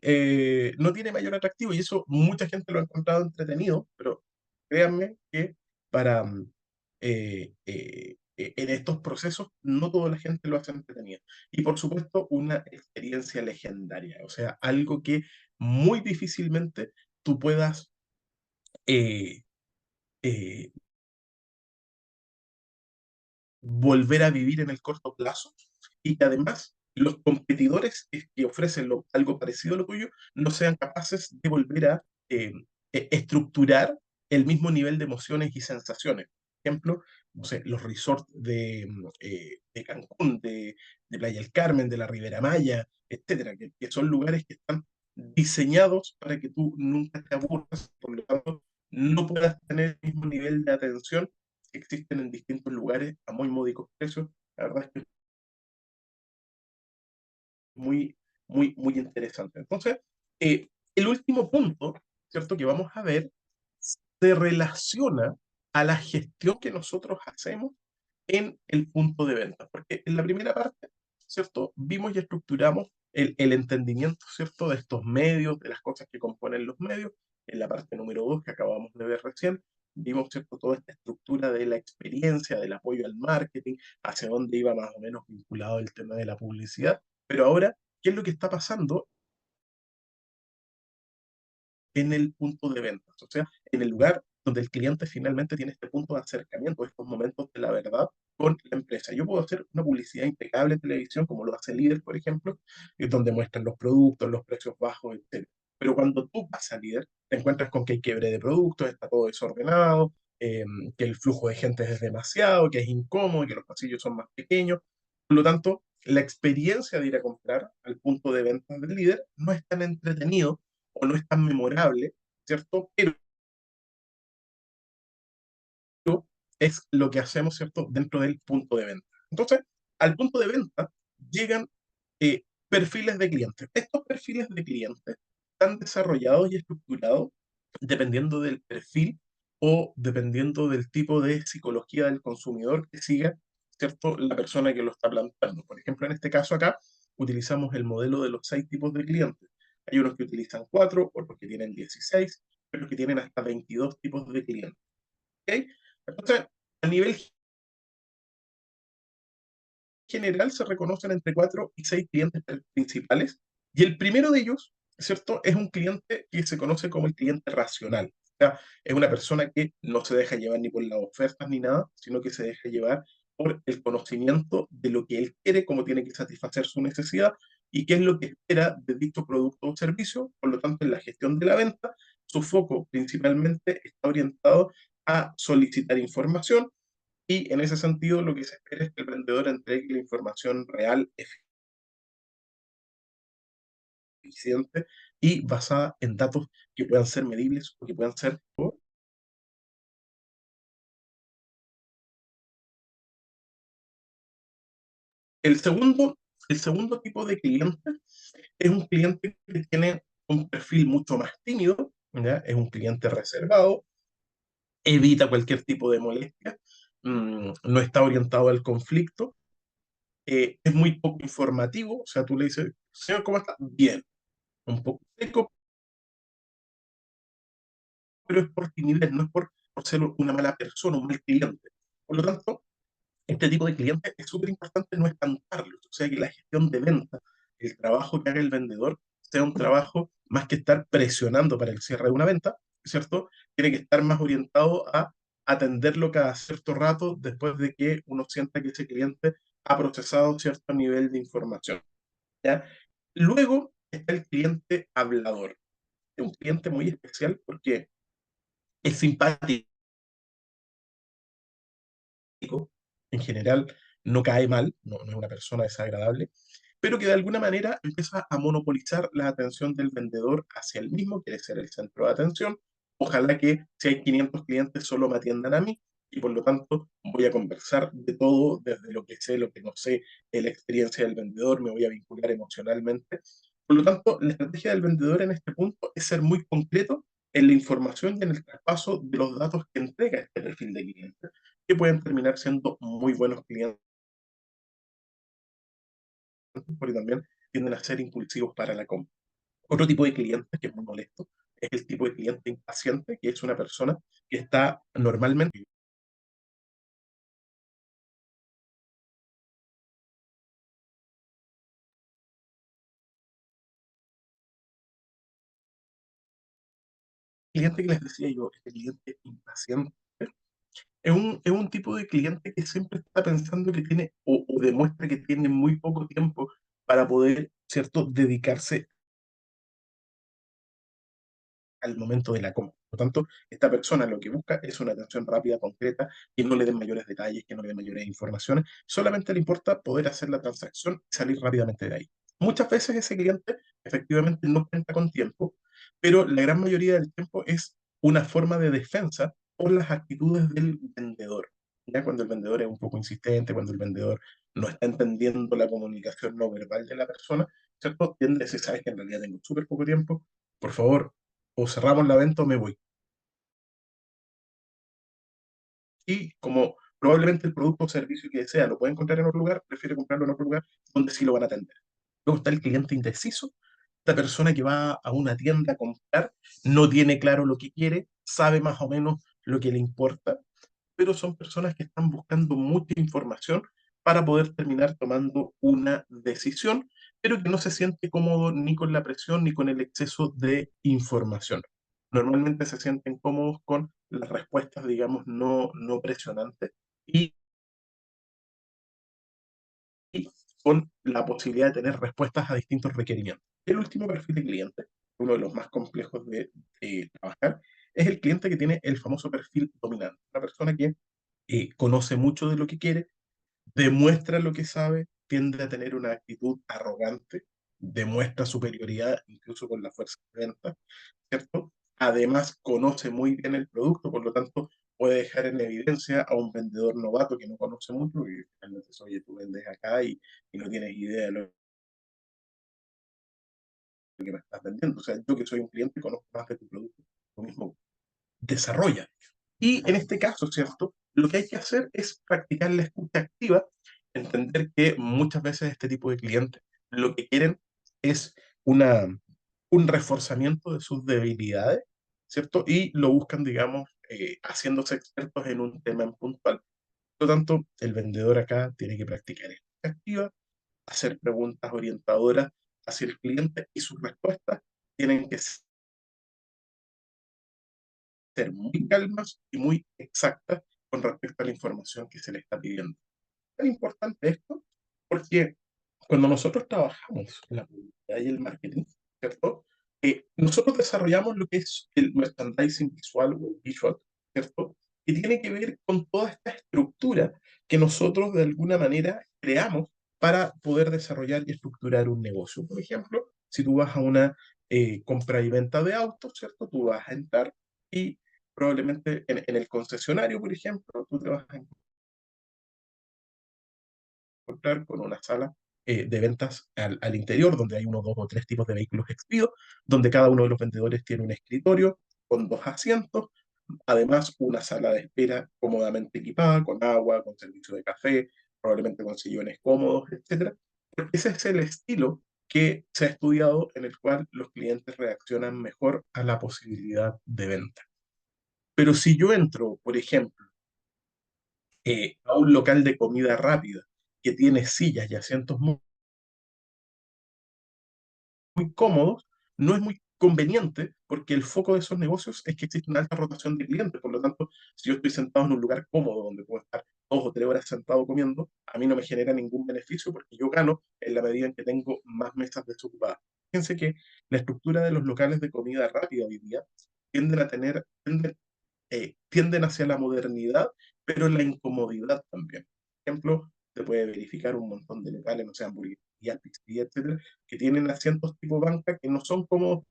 no tiene mayor atractivo y eso mucha gente lo ha encontrado entretenido, pero créanme que para en estos procesos no toda la gente lo hace entretenido. Y por supuesto una experiencia legendaria, o sea, algo que muy difícilmente tú puedas eh, eh, volver a vivir en el corto plazo y que además los competidores que ofrecen algo parecido a lo tuyo no sean capaces de volver a eh, estructurar el mismo nivel de emociones y sensaciones. Por ejemplo, no sé, los resorts de Cancún, de Playa del Carmen, de la Ribera Maya, etcétera, que son lugares que están diseñados para que tú nunca te aburras, por lo tanto, no puedas tener el mismo nivel de atención que existen en distintos lugares a muy módicos precios. La verdad es que es muy, muy interesante. Entonces, el último punto, ¿cierto?, que vamos a ver se relaciona a la gestión que nosotros hacemos en el punto de venta. Porque en la primera parte, ¿cierto? Vimos y estructuramos el entendimiento, ¿cierto? De estos medios, de las cosas que componen los medios. En la parte número 2 que acabamos de ver recién, vimos, ¿cierto? Toda esta estructura de la experiencia, del apoyo al marketing, hacia dónde iba más o menos vinculado el tema de la publicidad. Pero ahora, ¿qué es lo que está pasando en el punto de ventas? O sea, en el lugar donde el cliente finalmente tiene este punto de acercamiento, estos momentos de la verdad con la empresa. Yo puedo hacer una publicidad impecable en televisión, como lo hace Líder, por ejemplo, donde muestran los productos, los precios bajos, etc. Pero cuando tú vas a Líder, te encuentras con que hay quiebre de productos, está todo desordenado, que el flujo de gente es demasiado, que es incómodo, que los pasillos son más pequeños. Por lo tanto, la experiencia de ir a comprar al punto de venta del Líder no es tan entretenido o no es tan memorable, ¿cierto? Pero es lo que hacemos, ¿cierto?, dentro del punto de venta. Entonces, al punto de venta llegan perfiles de clientes. Estos perfiles de clientes están desarrollados y estructurados dependiendo del perfil o dependiendo del tipo de psicología del consumidor que siga, ¿cierto?, la persona que lo está plantando. Por ejemplo, en este caso acá, utilizamos el modelo de los 6 tipos de clientes. Hay unos que utilizan 4, otros que tienen 16, otros que tienen hasta 22 tipos de clientes. ¿Ok? Entonces, a nivel general se reconocen entre 4 y 6 clientes principales, y el primero de ellos, ¿cierto?, es un cliente que se conoce como el cliente racional. O sea, es una persona que no se deja llevar ni por las ofertas ni nada, sino que se deja llevar por el conocimiento de lo que él quiere, cómo tiene que satisfacer su necesidad y qué es lo que espera de dicho producto o servicio. Por lo tanto, en la gestión de la venta, su foco principalmente está orientado a solicitar información, y en ese sentido, lo que se espera es que el vendedor entregue la información real, eficiente y basada en datos que puedan ser medibles o que puedan ser. El segundo, el segundo tipo de cliente es un cliente que tiene un perfil mucho más tímido, ¿ya? Es un cliente reservado, evita cualquier tipo de molestia, no está orientado al conflicto, es muy poco informativo, o sea, tú le dices, señor, ¿cómo está? Bien, un poco seco, pero es por timidez, no es por ser una mala persona, un mal cliente. Por lo tanto, este tipo de clientes es súper importante no espantarlos, o sea, que la gestión de venta, el trabajo que haga el vendedor, sea un trabajo más que estar presionando para el cierre de una venta, ¿cierto? Tiene que estar más orientado a atenderlo cada cierto rato después de que uno sienta que ese cliente ha procesado cierto nivel de información, ¿ya? Luego está el cliente hablador. Es un cliente muy especial porque es simpático, en general no cae mal, no es una persona desagradable, pero que de alguna manera empieza a monopolizar la atención del vendedor hacia el mismo, quiere ser el centro de atención, Ojalá que si hay 500 clientes solo me atiendan a mí y por lo tanto voy a conversar de todo, desde lo que sé, lo que no sé, la experiencia del vendedor, me voy a vincular emocionalmente. Por lo tanto, la estrategia del vendedor en este punto es ser muy concreto en la información y en el traspaso de los datos que entrega este perfil de clientes, que pueden terminar siendo muy buenos clientes, porque también tienden a ser impulsivos para la compra. Otro tipo de cliente que es muy molesto es el tipo de cliente impaciente, que es una persona que está normalmente cliente que les decía yo, este cliente impaciente, es un tipo de cliente que siempre está pensando que tiene o demuestra que tiene muy poco tiempo para poder, ¿cierto?, dedicarse al momento de la compra. Por lo tanto, esta persona lo que busca es una atención rápida, concreta, que no le den mayores detalles, que no le den mayores informaciones, solamente le importa poder hacer la transacción y salir rápidamente de ahí. Muchas veces ese cliente efectivamente no cuenta con tiempo, pero la gran mayoría del tiempo es una forma de defensa por las actitudes del vendedor. Ya cuando el vendedor es un poco insistente, cuando el vendedor no está entendiendo la comunicación no verbal de la persona, ¿cierto? Tiende a decir, sabes que en realidad tengo súper poco tiempo, por favor, o cerramos la venta o me voy. Y como probablemente el producto o servicio que desea lo puede encontrar en otro lugar, prefiere comprarlo en otro lugar donde sí lo van a atender. Luego está el cliente indeciso, esta persona que va a una tienda a comprar, no tiene claro lo que quiere, sabe más o menos lo que le importa, pero son personas que están buscando mucha información para poder terminar tomando una decisión, pero que no se siente cómodo ni con la presión ni con el exceso de información. Normalmente se sienten cómodos con las respuestas, digamos, no presionantes y con la posibilidad de tener respuestas a distintos requerimientos. El último perfil de cliente, uno de los más complejos de trabajar, es el cliente que tiene el famoso perfil dominante, una persona que conoce mucho de lo que quiere, demuestra lo que sabe, tiende a tener una actitud arrogante, demuestra superioridad incluso con la fuerza de venta, ¿cierto? Además, conoce muy bien el producto, por lo tanto, puede dejar en evidencia a un vendedor novato que no conoce mucho y finalmente dice, oye, tú vendes acá y no tienes idea de lo que me estás vendiendo. O sea, yo que soy un cliente conozco más de tu producto, lo mismo desarrolla. Y en este caso, ¿cierto? Lo que hay que hacer es practicar la escucha activa, entender que muchas veces este tipo de clientes lo que quieren es una, un reforzamiento de sus debilidades, ¿cierto? Y lo buscan, digamos, haciéndose expertos en un tema en puntual. Por lo tanto, el vendedor acá tiene que practicar escucha activa, hacer preguntas orientadoras hacia el cliente y sus respuestas tienen que ser muy calmas y muy exactas con respecto a la información que se le está pidiendo. Es tan importante esto porque cuando nosotros trabajamos en la publicidad y el marketing, ¿cierto? Nosotros desarrollamos lo que es el merchandising visual o el visual, ¿cierto? Que tiene que ver con toda esta estructura que nosotros de alguna manera creamos para poder desarrollar y estructurar un negocio. Por ejemplo, si tú vas a una compra y venta de autos, ¿cierto? Tú vas a entrar y probablemente en el concesionario, por ejemplo, tú te vas a encontrar con una sala de ventas al interior, donde hay unos dos o tres tipos de vehículos exhibidos, donde cada uno de los vendedores tiene un escritorio con dos asientos, además una sala de espera cómodamente equipada, con agua, con servicio de café, probablemente con sillones cómodos, etcétera, porque ese es el estilo que se ha estudiado en el cual los clientes reaccionan mejor a la posibilidad de venta. Pero si yo entro, por ejemplo, a un local de comida rápida que tiene sillas y asientos muy cómodos, no es muy conveniente porque el foco de esos negocios es que existe una alta rotación de clientes. Por lo tanto, si yo estoy sentado en un lugar cómodo donde puedo estar 2 o 3 horas sentado comiendo, a mí no me genera ningún beneficio porque yo gano en la medida en que tengo más mesas desocupadas. Fíjense que la estructura de los locales de comida rápida hoy día tienden hacia la modernidad, pero la incomodidad también. Por ejemplo, se puede verificar un montón de locales, no sé, hamburgueserías, pizzerías, etcétera, que tienen asientos tipo banca que no son cómodos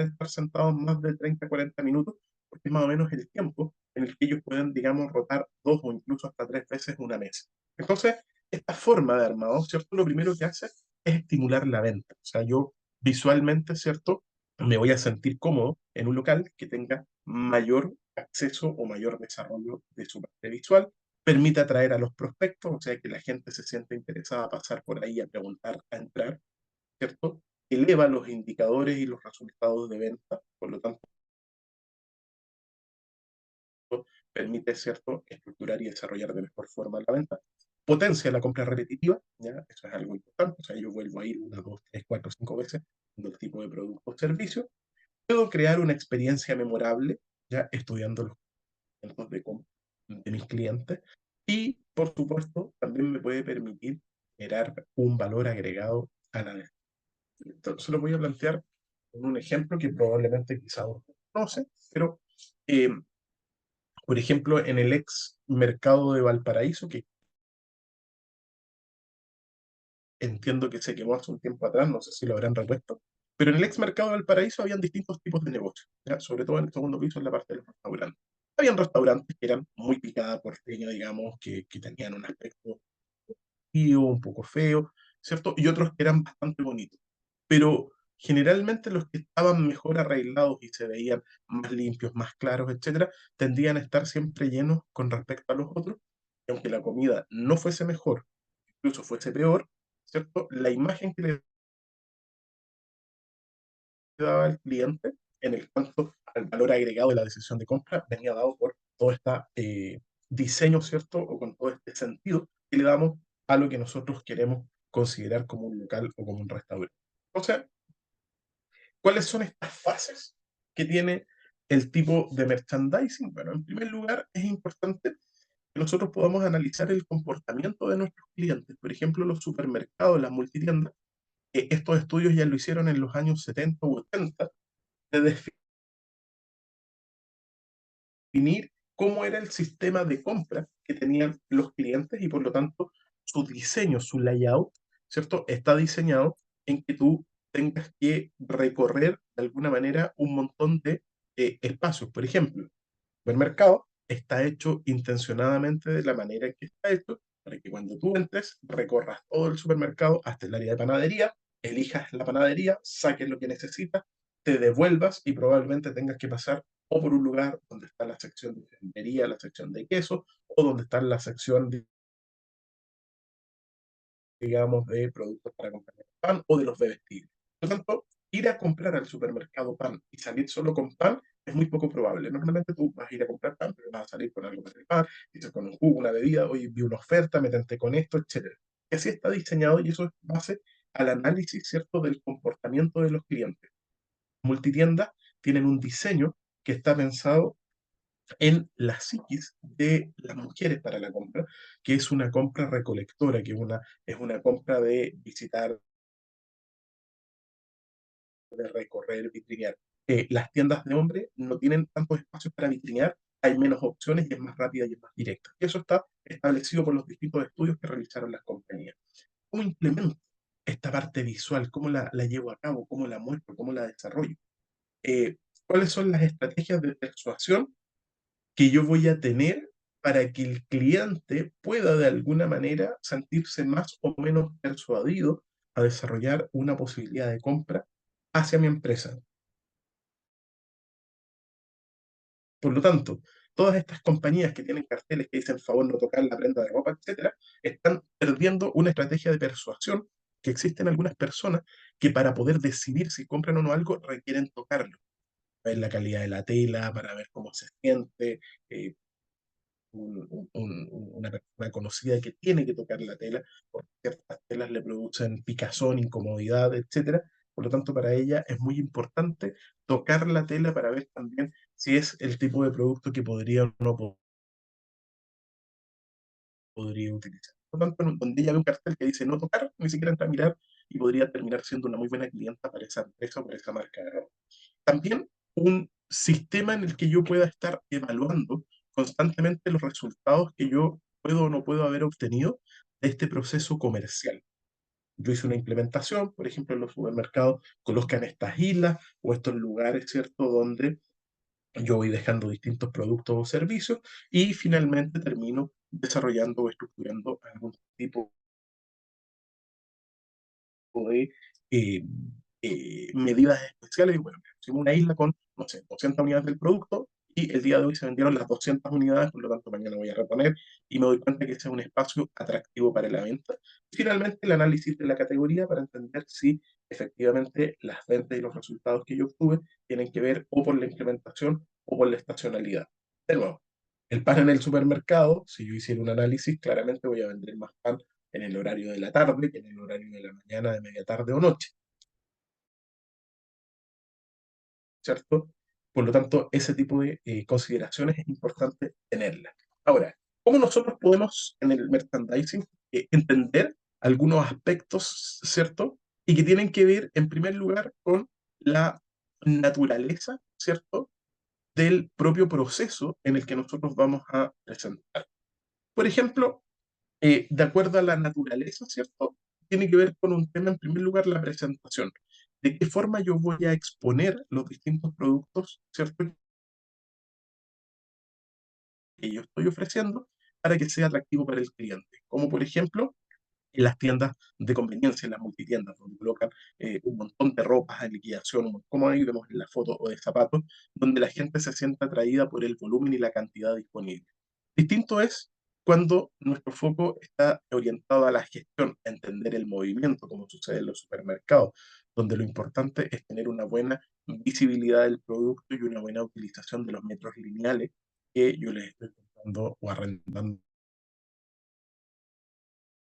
estar sentados más de 30, 40 minutos, porque es más o menos el tiempo en el que ellos pueden, digamos, rotar 2 o incluso hasta 3 veces una mesa. Entonces, esta forma de armado, ¿cierto? Lo primero que hace es estimular la venta. O sea, yo visualmente, ¿cierto? Me voy a sentir cómodo en un local que tenga mayor acceso o mayor desarrollo de su parte visual, permite atraer a los prospectos, o sea, que la gente se siente interesada a pasar por ahí, a preguntar, a entrar, ¿cierto? Eleva los indicadores y los resultados de venta, por lo tanto, permite, ¿cierto?, estructurar y desarrollar de mejor forma la venta. Potencia la compra repetitiva, ¿ya? Eso es algo importante, o sea, yo vuelvo a ir una, dos, tres, cuatro, cinco veces en el tipo de producto o servicio. Puedo crear una experiencia memorable, ya estudiando los conocimientos de mis clientes. Y, por supuesto, también me puede permitir generar un valor agregado a la venta. Entonces, lo voy a plantear con un ejemplo que probablemente quizá no conoce, pero, eh, por ejemplo, en el ex mercado de Valparaíso, que entiendo que se quemó hace un tiempo atrás, no sé si lo habrán repuesto, pero en el ex mercado de Valparaíso habían distintos tipos de negocios, ¿ya? Sobre todo en el segundo piso, en la parte de los restaurantes. Habían restaurantes que eran muy picada porteña, digamos, que tenían un aspecto frío, un poco feo, ¿cierto? Y otros que eran bastante bonitos. Pero generalmente los que estaban mejor arreglados y se veían más limpios, más claros, etcétera, tendían a estar siempre llenos con respecto a los otros. Y aunque la comida no fuese mejor, incluso fuese peor, ¿cierto? La imagen que le daba al cliente en el cuanto al valor agregado de la decisión de compra venía dado por todo este diseño, ¿cierto? O con todo este sentido que le damos a lo que nosotros queremos considerar como un local o como un restaurante. O sea, ¿cuáles son estas fases que tiene el tipo de merchandising? Bueno, en primer lugar, es importante que nosotros podamos analizar el comportamiento de nuestros clientes. Por ejemplo, los supermercados, las multitiendas, estos estudios ya lo hicieron en los años 70 u 80, de definir cómo era el sistema de compra que tenían los clientes y por lo tanto su diseño, su layout, ¿cierto? Está diseñado en que tú tengas que recorrer de alguna manera un montón de espacios. Por ejemplo, el supermercado está hecho intencionadamente de la manera en que está hecho para que cuando tú entres recorras todo el supermercado hasta el área de panadería, elijas la panadería, saques lo que necesitas, te devuelvas y probablemente tengas que pasar o por un lugar donde está la sección de jardinería, la sección de queso, o donde está la sección, digamos, de productos para acompañar el pan o de los bebestibles. Por lo tanto, ir a comprar al supermercado pan y salir solo con pan es muy poco probable. Normalmente tú vas a ir a comprar pan, pero vas a salir con algo para el pan, quizás con un jugo, una bebida, hoy vi una oferta, me tenté con esto, etcétera. Y así está diseñado y eso es base al análisis, ¿cierto?, del comportamiento de los clientes. Multitiendas tienen un diseño que está pensado en la psiquis de las mujeres para la compra, que es una compra recolectora, es una compra de visitar, de recorrer, vitrinear. Las tiendas de hombre no tienen tantos espacios para vitrinear, hay menos opciones y es más rápida y es más directa. Eso está establecido por los distintos estudios que realizaron las compañías. ¿Cómo implemento esta parte visual? ¿Cómo la llevo a cabo? ¿Cómo la muestro? ¿Cómo la desarrollo? ¿Cuáles son las estrategias de persuasión que yo voy a tener para que el cliente pueda de alguna manera sentirse más o menos persuadido a desarrollar una posibilidad de compra hacia mi empresa? Por lo tanto, todas estas compañías que tienen carteles que dicen favor no tocar la prenda de ropa, etcétera, están perdiendo una estrategia de persuasión que existen algunas personas que para poder decidir si compran o no algo requieren tocarlo, ver la calidad de la tela, para ver cómo se siente, eh, una persona conocida que tiene que tocar la tela, porque ciertas telas le producen picazón, incomodidad, etcétera. Por lo tanto, para ella es muy importante tocar la tela para ver también si es el tipo de producto que podría o no podría utilizar. Por lo tanto, donde ella ve un cartel que dice no tocar, ni siquiera entra a mirar y podría terminar siendo una muy buena clienta para esa empresa o para esa marca de ropa. También un sistema en el que yo pueda estar evaluando constantemente los resultados que yo puedo o no puedo haber obtenido de este proceso comercial. Yo hice una implementación, por ejemplo, en los supermercados colocan estas islas o estos lugares, ¿cierto?, donde yo voy dejando distintos productos o servicios y finalmente termino desarrollando o estructurando algún tipo de eh, medidas especiales. Y bueno, pusimos una isla con, no sé, 200 unidades del producto y el día de hoy se vendieron las 200 unidades, por lo tanto mañana voy a reponer y me doy cuenta que ese es un espacio atractivo para la venta. Y finalmente el análisis de la categoría para entender si efectivamente las ventas y los resultados que yo obtuve tienen que ver o por la implementación o por la estacionalidad. De nuevo, el pan en el supermercado, si yo hiciera un análisis, claramente voy a vender más pan en el horario de la tarde que en el horario de la mañana, de media tarde o noche, ¿cierto? Por lo tanto, ese tipo de consideraciones es importante tenerlas. Ahora, ¿cómo nosotros podemos en el merchandising entender algunos aspectos, ¿cierto? Y que tienen que ver, en primer lugar, con la naturaleza, ¿cierto? Del propio proceso en el que nosotros vamos a presentar. Por ejemplo, de acuerdo a la naturaleza, ¿cierto? Tiene que ver con un tema, en primer lugar, la presentación. ¿De qué forma yo voy a exponer los distintos productos, ¿cierto? Que yo estoy ofreciendo para que sea atractivo para el cliente. Como por ejemplo, en las tiendas de conveniencia, en las multitiendas, donde colocan un montón de ropas en liquidación, como ahí vemos en la foto, o de zapatos, donde la gente se siente atraída por el volumen y la cantidad disponible. Distinto es cuando nuestro foco está orientado a la gestión, a entender el movimiento, como sucede en los supermercados, donde lo importante es tener una buena visibilidad del producto y una buena utilización de los metros lineales que yo les estoy comprando o arrendando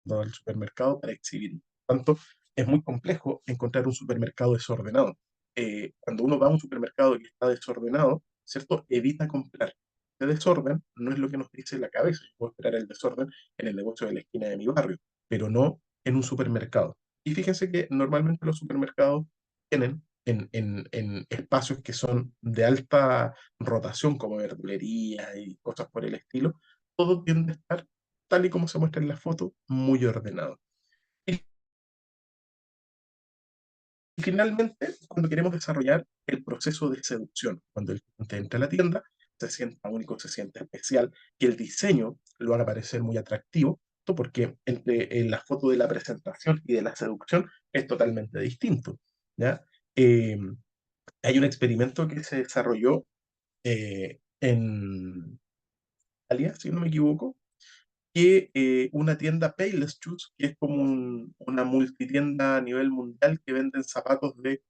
al supermercado para exhibir. Por tanto, es muy complejo encontrar un supermercado desordenado. Cuando uno va a un supermercado y está desordenado, ¿cierto? Evita comprar. El desorden no es lo que nos dice la cabeza. Yo puedo esperar el desorden en el negocio de la esquina de mi barrio, pero no en un supermercado. Y fíjense que normalmente los supermercados tienen en espacios que son de alta rotación, como verdulería y cosas por el estilo, todo tiende a estar tal y como se muestra en la foto, muy ordenado. Y finalmente, cuando queremos desarrollar el proceso de seducción, cuando el cliente entra a la tienda, se sienta único, se siente especial, que el diseño lo haga parecer muy atractivo, esto porque entre la foto de la presentación y de la seducción es totalmente distinto, ¿ya? Eh, Hay un experimento que se desarrolló en Italia, si no me equivoco, que una tienda Payless Shoes, que es como una multitienda a nivel mundial que venden zapatos de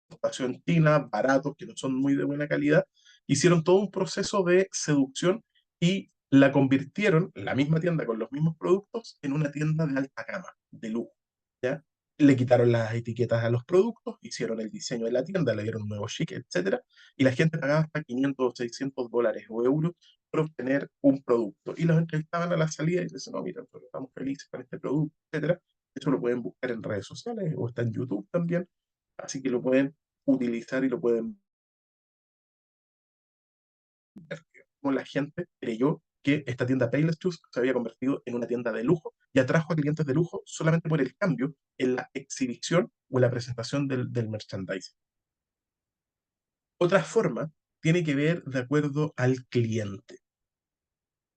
importación china, baratos, que no son muy de buena calidad, hicieron todo un proceso de seducción y la convirtieron, la misma tienda con los mismos productos, en una tienda de alta gama, de lujo, ¿ya? Le quitaron las etiquetas a los productos, hicieron el diseño de la tienda, le dieron un nuevo chic, etcétera, y la gente pagaba hasta 500 o 600 dólares o euros por obtener un producto. Y los entrevistaban a la salida y dicen, no, mira, nosotros estamos felices con este producto, etcétera. Eso lo pueden buscar en redes sociales o está en YouTube también, así que lo pueden utilizar y lo pueden ver. Como la gente creyó que esta tienda Payless Shoes se había convertido en una tienda de lujo y atrajo a clientes de lujo solamente por el cambio en la exhibición o en la presentación del merchandising. Otra forma tiene que ver de acuerdo al cliente.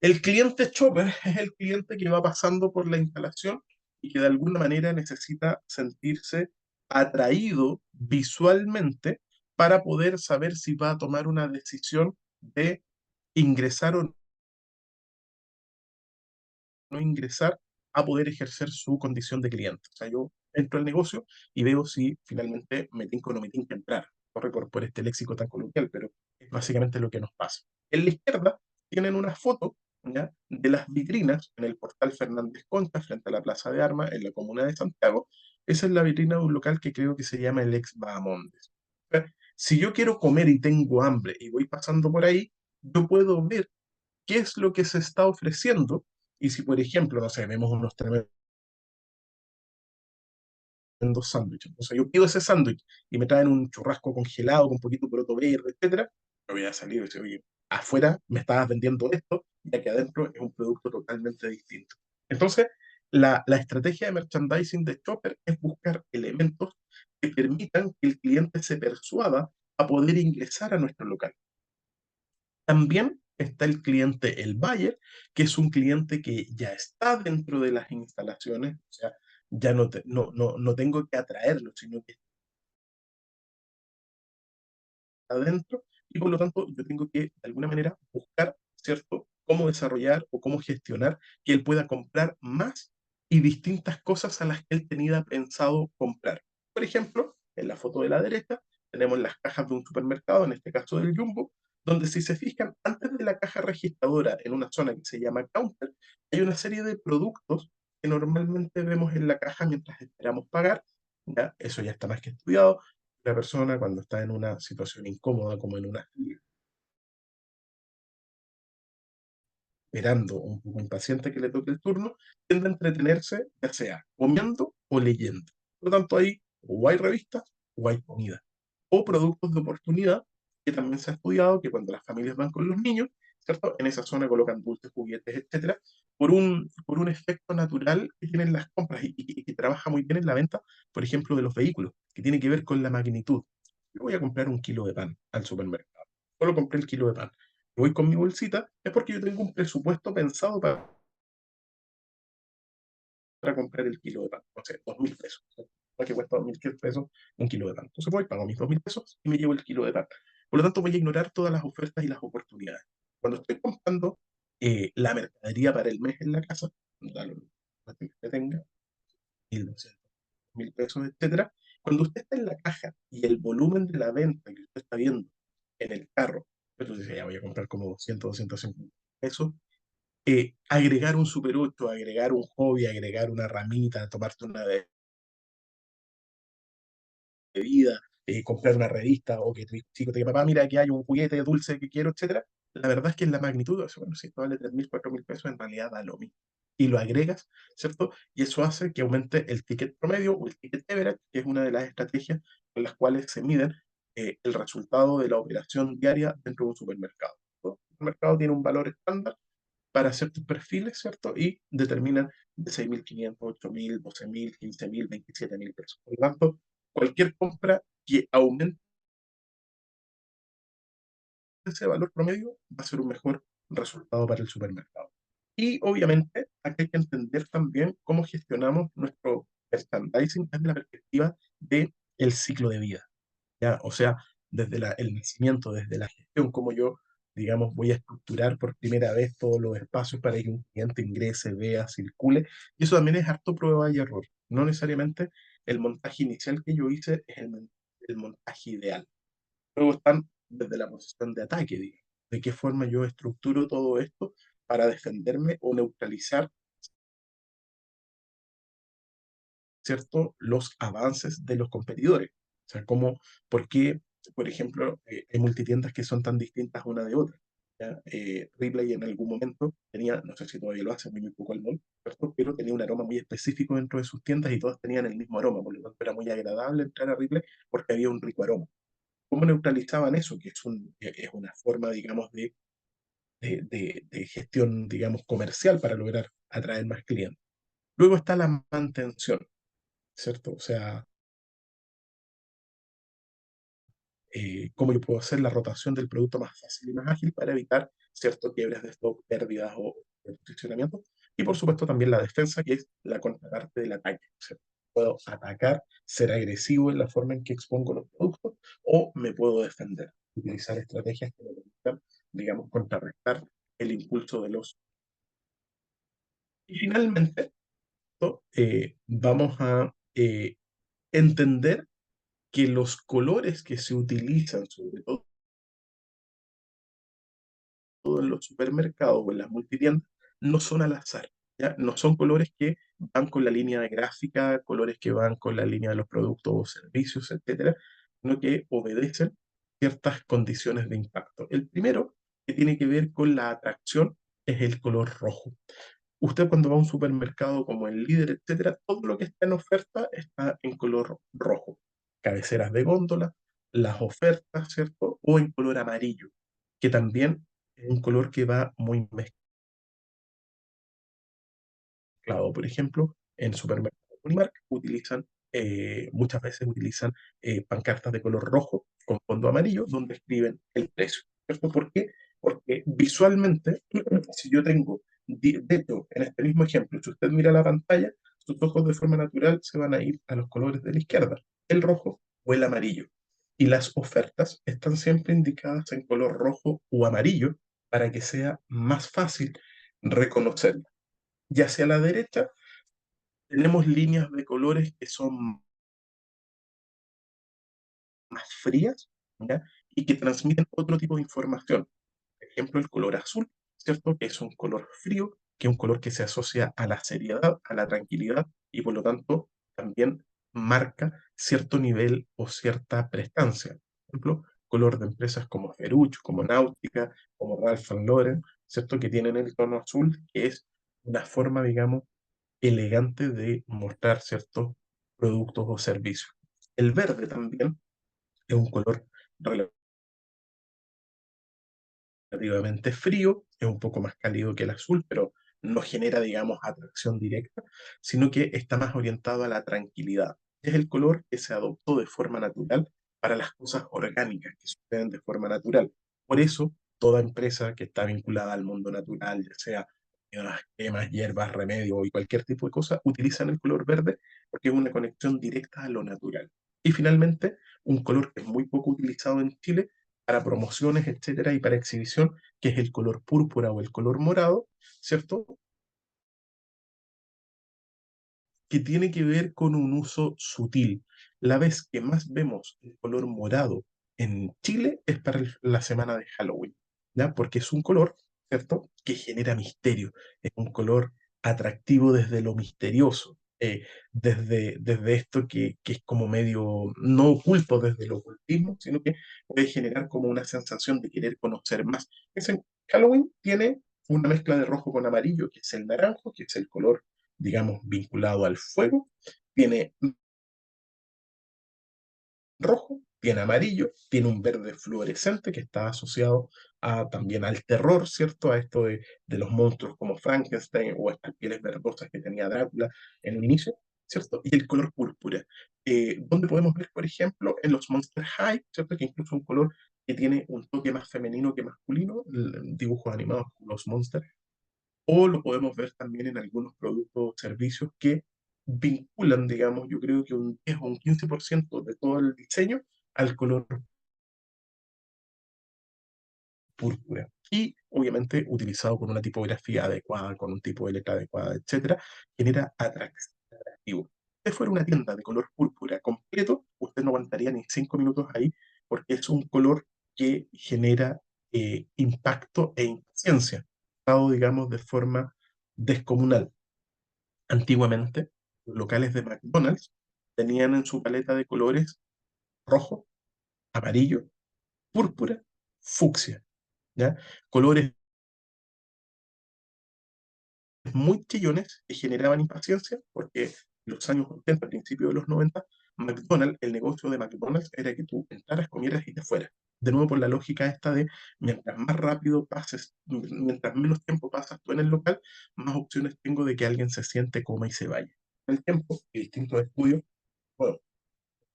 El cliente shopper es el cliente que va pasando por la instalación y que de alguna manera necesita sentirse atraído visualmente para poder saber si va a tomar una decisión de ingresar o no ingresar a poder ejercer su condición de cliente. O sea, yo entro al negocio y veo si finalmente me tinco o no me tinca entrar. Corre por este léxico tan coloquial, pero es básicamente lo que nos pasa. En la izquierda tienen una foto, ¿ya?, de las vitrinas en el portal Fernández Concha, frente a la Plaza de Armas, en la comuna de Santiago. Esa es la vitrina de un local que creo que se llama el Ex Bahamondes. O sea, si yo quiero comer y tengo hambre y voy pasando por ahí, yo puedo ver qué es lo que se está ofreciendo y si, por ejemplo, no sé, vemos unos tremendos sándwiches, o sea, yo pido ese sándwich y me traen un churrasco congelado con un poquito de poroto verde, etcétera, yo voy a salir y decir, oye, afuera me estabas vendiendo esto, ya que adentro es un producto totalmente distinto. Entonces, la estrategia de merchandising de Chopper es buscar elementos que permitan que el cliente se persuada a poder ingresar a nuestro local. También está el cliente, el buyer, que es un cliente que ya está dentro de las instalaciones, o sea, ya no tengo que atraerlo, sino que está adentro y por lo tanto yo tengo que de alguna manera buscar, ¿cierto?, cómo desarrollar o cómo gestionar que él pueda comprar más y distintas cosas a las que él tenía pensado comprar. Por ejemplo, en la foto de la derecha tenemos las cajas de un supermercado, en este caso del Jumbo, donde si se fijan, antes de la caja registradora, en una zona que se llama counter, hay una serie de productos que normalmente vemos en la caja mientras esperamos pagar. ¿Ya? Eso ya está más que estudiado. La persona cuando está en una situación incómoda, como en una fila, esperando, un poco impaciente que le toque el turno, tiende a entretenerse, ya sea comiendo o leyendo. Por lo tanto, ahí o hay revistas o hay comida. O productos de oportunidad, que también se ha estudiado que cuando las familias van con los niños, ¿cierto? En esa zona colocan dulces, juguetes, etcétera, por un efecto natural que tienen las compras y que trabaja muy bien en la venta, por ejemplo, de los vehículos, que tiene que ver con la magnitud. Yo voy a comprar un kilo de pan al supermercado. Solo compré el kilo de pan. Voy con mi bolsita, es porque yo tengo un presupuesto pensado para comprar el kilo de pan. No sé, 2.000 pesos. ¿No? Que cuesta 2.000 pesos un kilo de pan. Entonces voy, pago mis 2.000 pesos y me llevo el kilo de pan. Por lo tanto, voy a ignorar todas las ofertas y las oportunidades. Cuando estoy comprando la mercadería para el mes en la casa, da lo que tenga, 1.200, 1.000 pesos, etcétera. Cuando usted está en la caja y el volumen de la venta que usted está viendo en el carro, entonces ya voy a comprar como 200, 250 pesos, agregar un Super 8, agregar un hobby, agregar una ramita, tomarte una bebida, comprar una revista o que tu chico te diga, papá, mira, aquí hay un juguete dulce que quiero, etcétera. La verdad es que en la magnitud, o sea, bueno, si esto vale 3.000, 4.000 pesos, en realidad da lo mismo. Y lo agregas, ¿cierto? Y eso hace que aumente el ticket promedio o el ticket average, que es una de las estrategias con las cuales se miden el resultado de la operación diaria dentro de un supermercado. ¿No? El supermercado tiene un valor estándar para ciertos perfiles, ¿cierto? Y determinan de 6.500, 8.000, 12.000, 15.000, 27.000 pesos. Por lo tanto, cualquier compra que aumente ese valor promedio va a ser un mejor resultado para el supermercado. Y obviamente, aquí hay que entender también cómo gestionamos nuestro merchandising desde la perspectiva del ciclo de vida. ¿Ya? O sea, desde el nacimiento, desde la gestión, cómo yo, digamos, voy a estructurar por primera vez todos los espacios para que un cliente ingrese, vea, circule. Y eso también es harto prueba y error. No necesariamente el montaje inicial que yo hice es el montaje ideal. Luego están desde la posición de ataque, digamos. De qué forma yo estructuro todo esto para defenderme o neutralizar, ¿cierto?, los avances de los competidores. O sea, cómo, por qué, por ejemplo, hay multitiendas que son tan distintas una de otra. ¿Ya? Ripley en algún momento tenía, no sé si todavía lo hace, muy poco al mall, ¿cierto? Pero tenía un aroma muy específico dentro de sus tiendas y todas tenían el mismo aroma, por lo tanto era muy agradable entrar a Ripley porque había un rico aroma. ¿Cómo neutralizaban eso? Que es una forma, digamos, de gestión, digamos, comercial para lograr atraer más clientes. Luego está la mantención, ¿cierto? O sea, cómo yo puedo hacer la rotación del producto más fácil y más ágil para evitar ciertos quiebres de stock, pérdidas o de posicionamiento. Y por supuesto también la defensa, que es la contraparte del ataque. O sea, puedo atacar, ser agresivo en la forma en que expongo los productos o me puedo defender, utilizar estrategias que me permitan, digamos, contrarrestar el impulso de los. Y finalmente, vamos a entender que los colores que se utilizan, sobre todo en los supermercados o en las multitiendas, no son al azar, ¿ya? No son colores que van con la línea de gráfica, colores que van con la línea de los productos o servicios, etcétera, sino que obedecen ciertas condiciones de impacto. El primero, que tiene que ver con la atracción, es el color rojo. Usted cuando va a un supermercado como el Líder, etcétera, todo lo que está en oferta está en color rojo. Cabeceras de góndola, las ofertas, ¿cierto? O en color amarillo, que también es un color que va muy mezclado. Por ejemplo, en supermercados Unimark muchas veces utilizan pancartas de color rojo con fondo amarillo donde escriben el precio. ¿Cierto? ¿Por qué? Porque visualmente, si yo tengo, de hecho, en este mismo ejemplo, si usted mira la pantalla, sus ojos de forma natural se van a ir a los colores de la izquierda, el rojo o el amarillo. Y las ofertas están siempre indicadas en color rojo o amarillo para que sea más fácil reconocerlas. Y hacia la derecha tenemos líneas de colores que son más frías, ¿ya? Y que transmiten otro tipo de información. Por ejemplo, el color azul, ¿cierto? Que es un color frío, que es un color que se asocia a la seriedad, a la tranquilidad y por lo tanto también marca cierto nivel o cierta prestancia. Por ejemplo, color de empresas como Ferruccio, como Náutica, como Ralph Lauren, ¿cierto? Que tienen el tono azul, que es una forma, digamos, elegante de mostrar ciertos productos o servicios. El verde también es un color relativamente frío, es un poco más cálido que el azul, pero no genera, digamos, atracción directa, sino que está más orientado a la tranquilidad. Es el color que se adoptó de forma natural para las cosas orgánicas que suceden de forma natural. Por eso, toda empresa que está vinculada al mundo natural, ya sea cremas, hierbas, remedios y cualquier tipo de cosa, utilizan el color verde porque es una conexión directa a lo natural. Y finalmente, un color que es muy poco utilizado en Chile para promociones, etcétera, y para exhibición, que es el color púrpura o el color morado, ¿cierto? Que tiene que ver con un uso sutil. La vez que más vemos el color morado en Chile es para la semana de Halloween, ¿ya? Porque es un color, ¿cierto?, que genera misterio, es un color atractivo desde lo misterioso, desde esto que es como medio no oculto desde lo ocultismo, sino que puede generar como una sensación de querer conocer más. Halloween tiene una mezcla de rojo con amarillo, que es el naranjo, que es el color digamos, vinculado al fuego, tiene rojo, tiene amarillo, tiene un verde fluorescente que está asociado también al terror, ¿cierto? A esto de los monstruos como Frankenstein o estas pieles verdosas que tenía Drácula en un inicio, ¿cierto? Y el color púrpura, donde podemos ver, por ejemplo, en los Monster High, ¿cierto? Que incluso un color que tiene un toque más femenino que masculino, dibujos animados como los Monster o lo podemos ver también en algunos productos o servicios que vinculan, digamos, yo creo que un 10 o un 15% de todo el diseño al color púrpura. Y obviamente utilizado con una tipografía adecuada, con un tipo de letra adecuada, etcétera, genera atractivo. Si fuera una tienda de color púrpura completo, usted no aguantaría ni 5 minutos ahí, porque es un color que genera impacto e impaciencia, dado, digamos, de forma descomunal. Antiguamente, los locales de McDonald's tenían en su paleta de colores rojo, amarillo, púrpura, fucsia, ¿ya? Colores muy chillones que generaban impaciencia porque en los años 80, principios de los 90, McDonald's, el negocio de McDonald's era que tú entraras, comieras y te fueras. De nuevo, por la lógica esta de mientras más rápido pases, mientras menos tiempo pasas tú en el local, más opciones tengo de que alguien se siente, coma y se vaya. Con el tiempo y distintos estudios, bueno,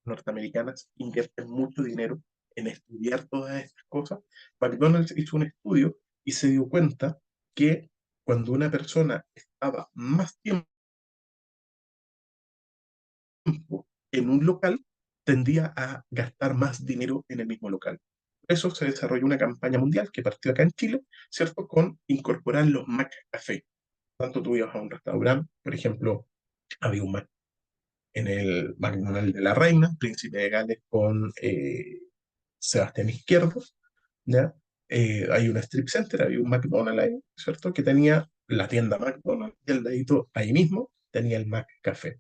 norteamericanas invierten mucho dinero en estudiar todas estas cosas. McDonald's hizo un estudio y se dio cuenta que cuando una persona estaba más tiempo en un local, tendía a gastar más dinero en el mismo local. Por eso se desarrolló una campaña mundial que partió acá en Chile, ¿cierto? Con incorporar los McCafé. Tanto tú ibas a un restaurante, por ejemplo, había un Mac en el McDonald's de la Reina, Príncipe de Gales con Sebastián Izquierdo, ¿ya? Hay un strip center, había un McDonald's ahí, ¿cierto? Que tenía la tienda McDonald's y al ladito ahí mismo tenía el McCafé.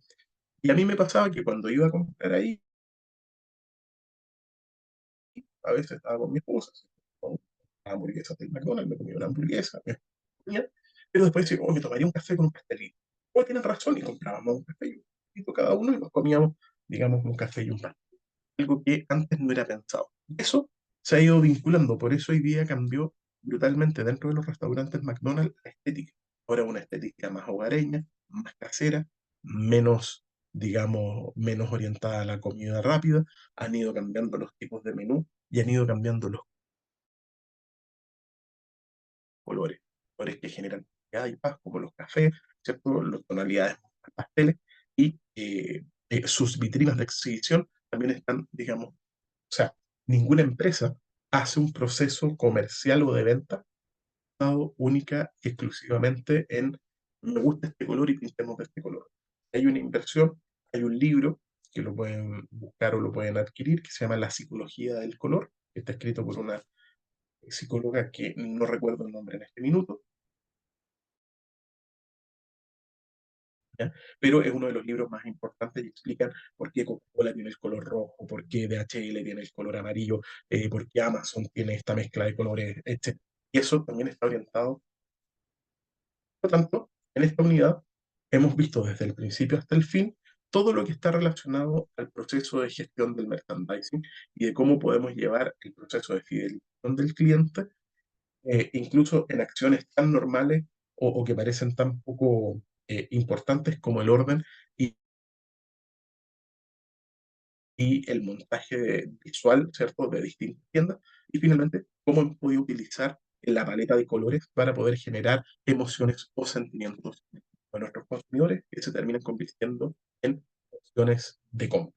Y a mí me pasaba que cuando iba a comprar ahí, a veces estaba con mi esposa, con hamburguesas del McDonald's, me comía una hamburguesa, me comía, pero después decía, oh, me tomaría un café con un pastelito. Pues tienen razón y comprábamos un café y un pastelito cada uno y nos comíamos, digamos, un café y un pan. Algo que antes no era pensado. Eso se ha ido vinculando, por eso hoy día cambió brutalmente dentro de los restaurantes McDonald's la estética. Ahora una estética más hogareña, más casera, menos, digamos, menos orientada a la comida rápida, han ido cambiando los tipos de menú y han ido cambiando los colores, colores que generan ansiedad y paz, como los cafés, ¿cierto? Las tonalidades más pasteles y sus vitrinas de exhibición también están, digamos, o sea, ninguna empresa hace un proceso comercial o de venta basado única y exclusivamente en me gusta este color y pintemos de este color. Hay una inversión, hay un libro que lo pueden buscar o lo pueden adquirir que se llama La psicología del color, que está escrito por una psicóloga que no recuerdo el nombre en este minuto, ¿ya? Pero es uno de los libros más importantes y explican por qué Coca-Cola tiene el color rojo, por qué DHL tiene el color amarillo, por qué Amazon tiene esta mezcla de colores, etc. Y eso también está orientado. Por lo tanto, en esta unidad hemos visto desde el principio hasta el fin todo lo que está relacionado al proceso de gestión del merchandising y de cómo podemos llevar el proceso de fidelización del cliente, incluso en acciones tan normales o que parecen tan poco importantes como el orden y, y el montaje visual, ¿cierto?, de distintas tiendas. Y finalmente, cómo hemos podido utilizar la paleta de colores para poder generar emociones o sentimientos a nuestros consumidores que se terminan convirtiendo en opciones de compra.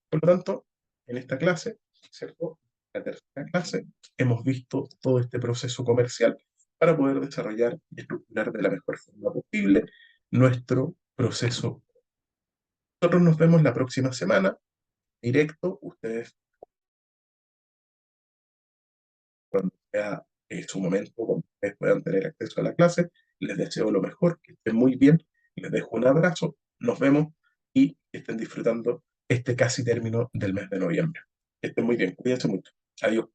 Por lo tanto, en esta clase, ¿cierto? La tercera clase, hemos visto todo este proceso comercial para poder desarrollar y estructurar de la mejor forma posible nuestro proceso. Nosotros nos vemos la próxima semana, directo, ustedes cuando sea su momento, cuando ustedes puedan tener acceso a la clase, les deseo lo mejor, que estén muy bien, les dejo un abrazo, nos vemos y que estén disfrutando este casi término del mes de noviembre. Que estén muy bien, cuídense mucho. Adiós.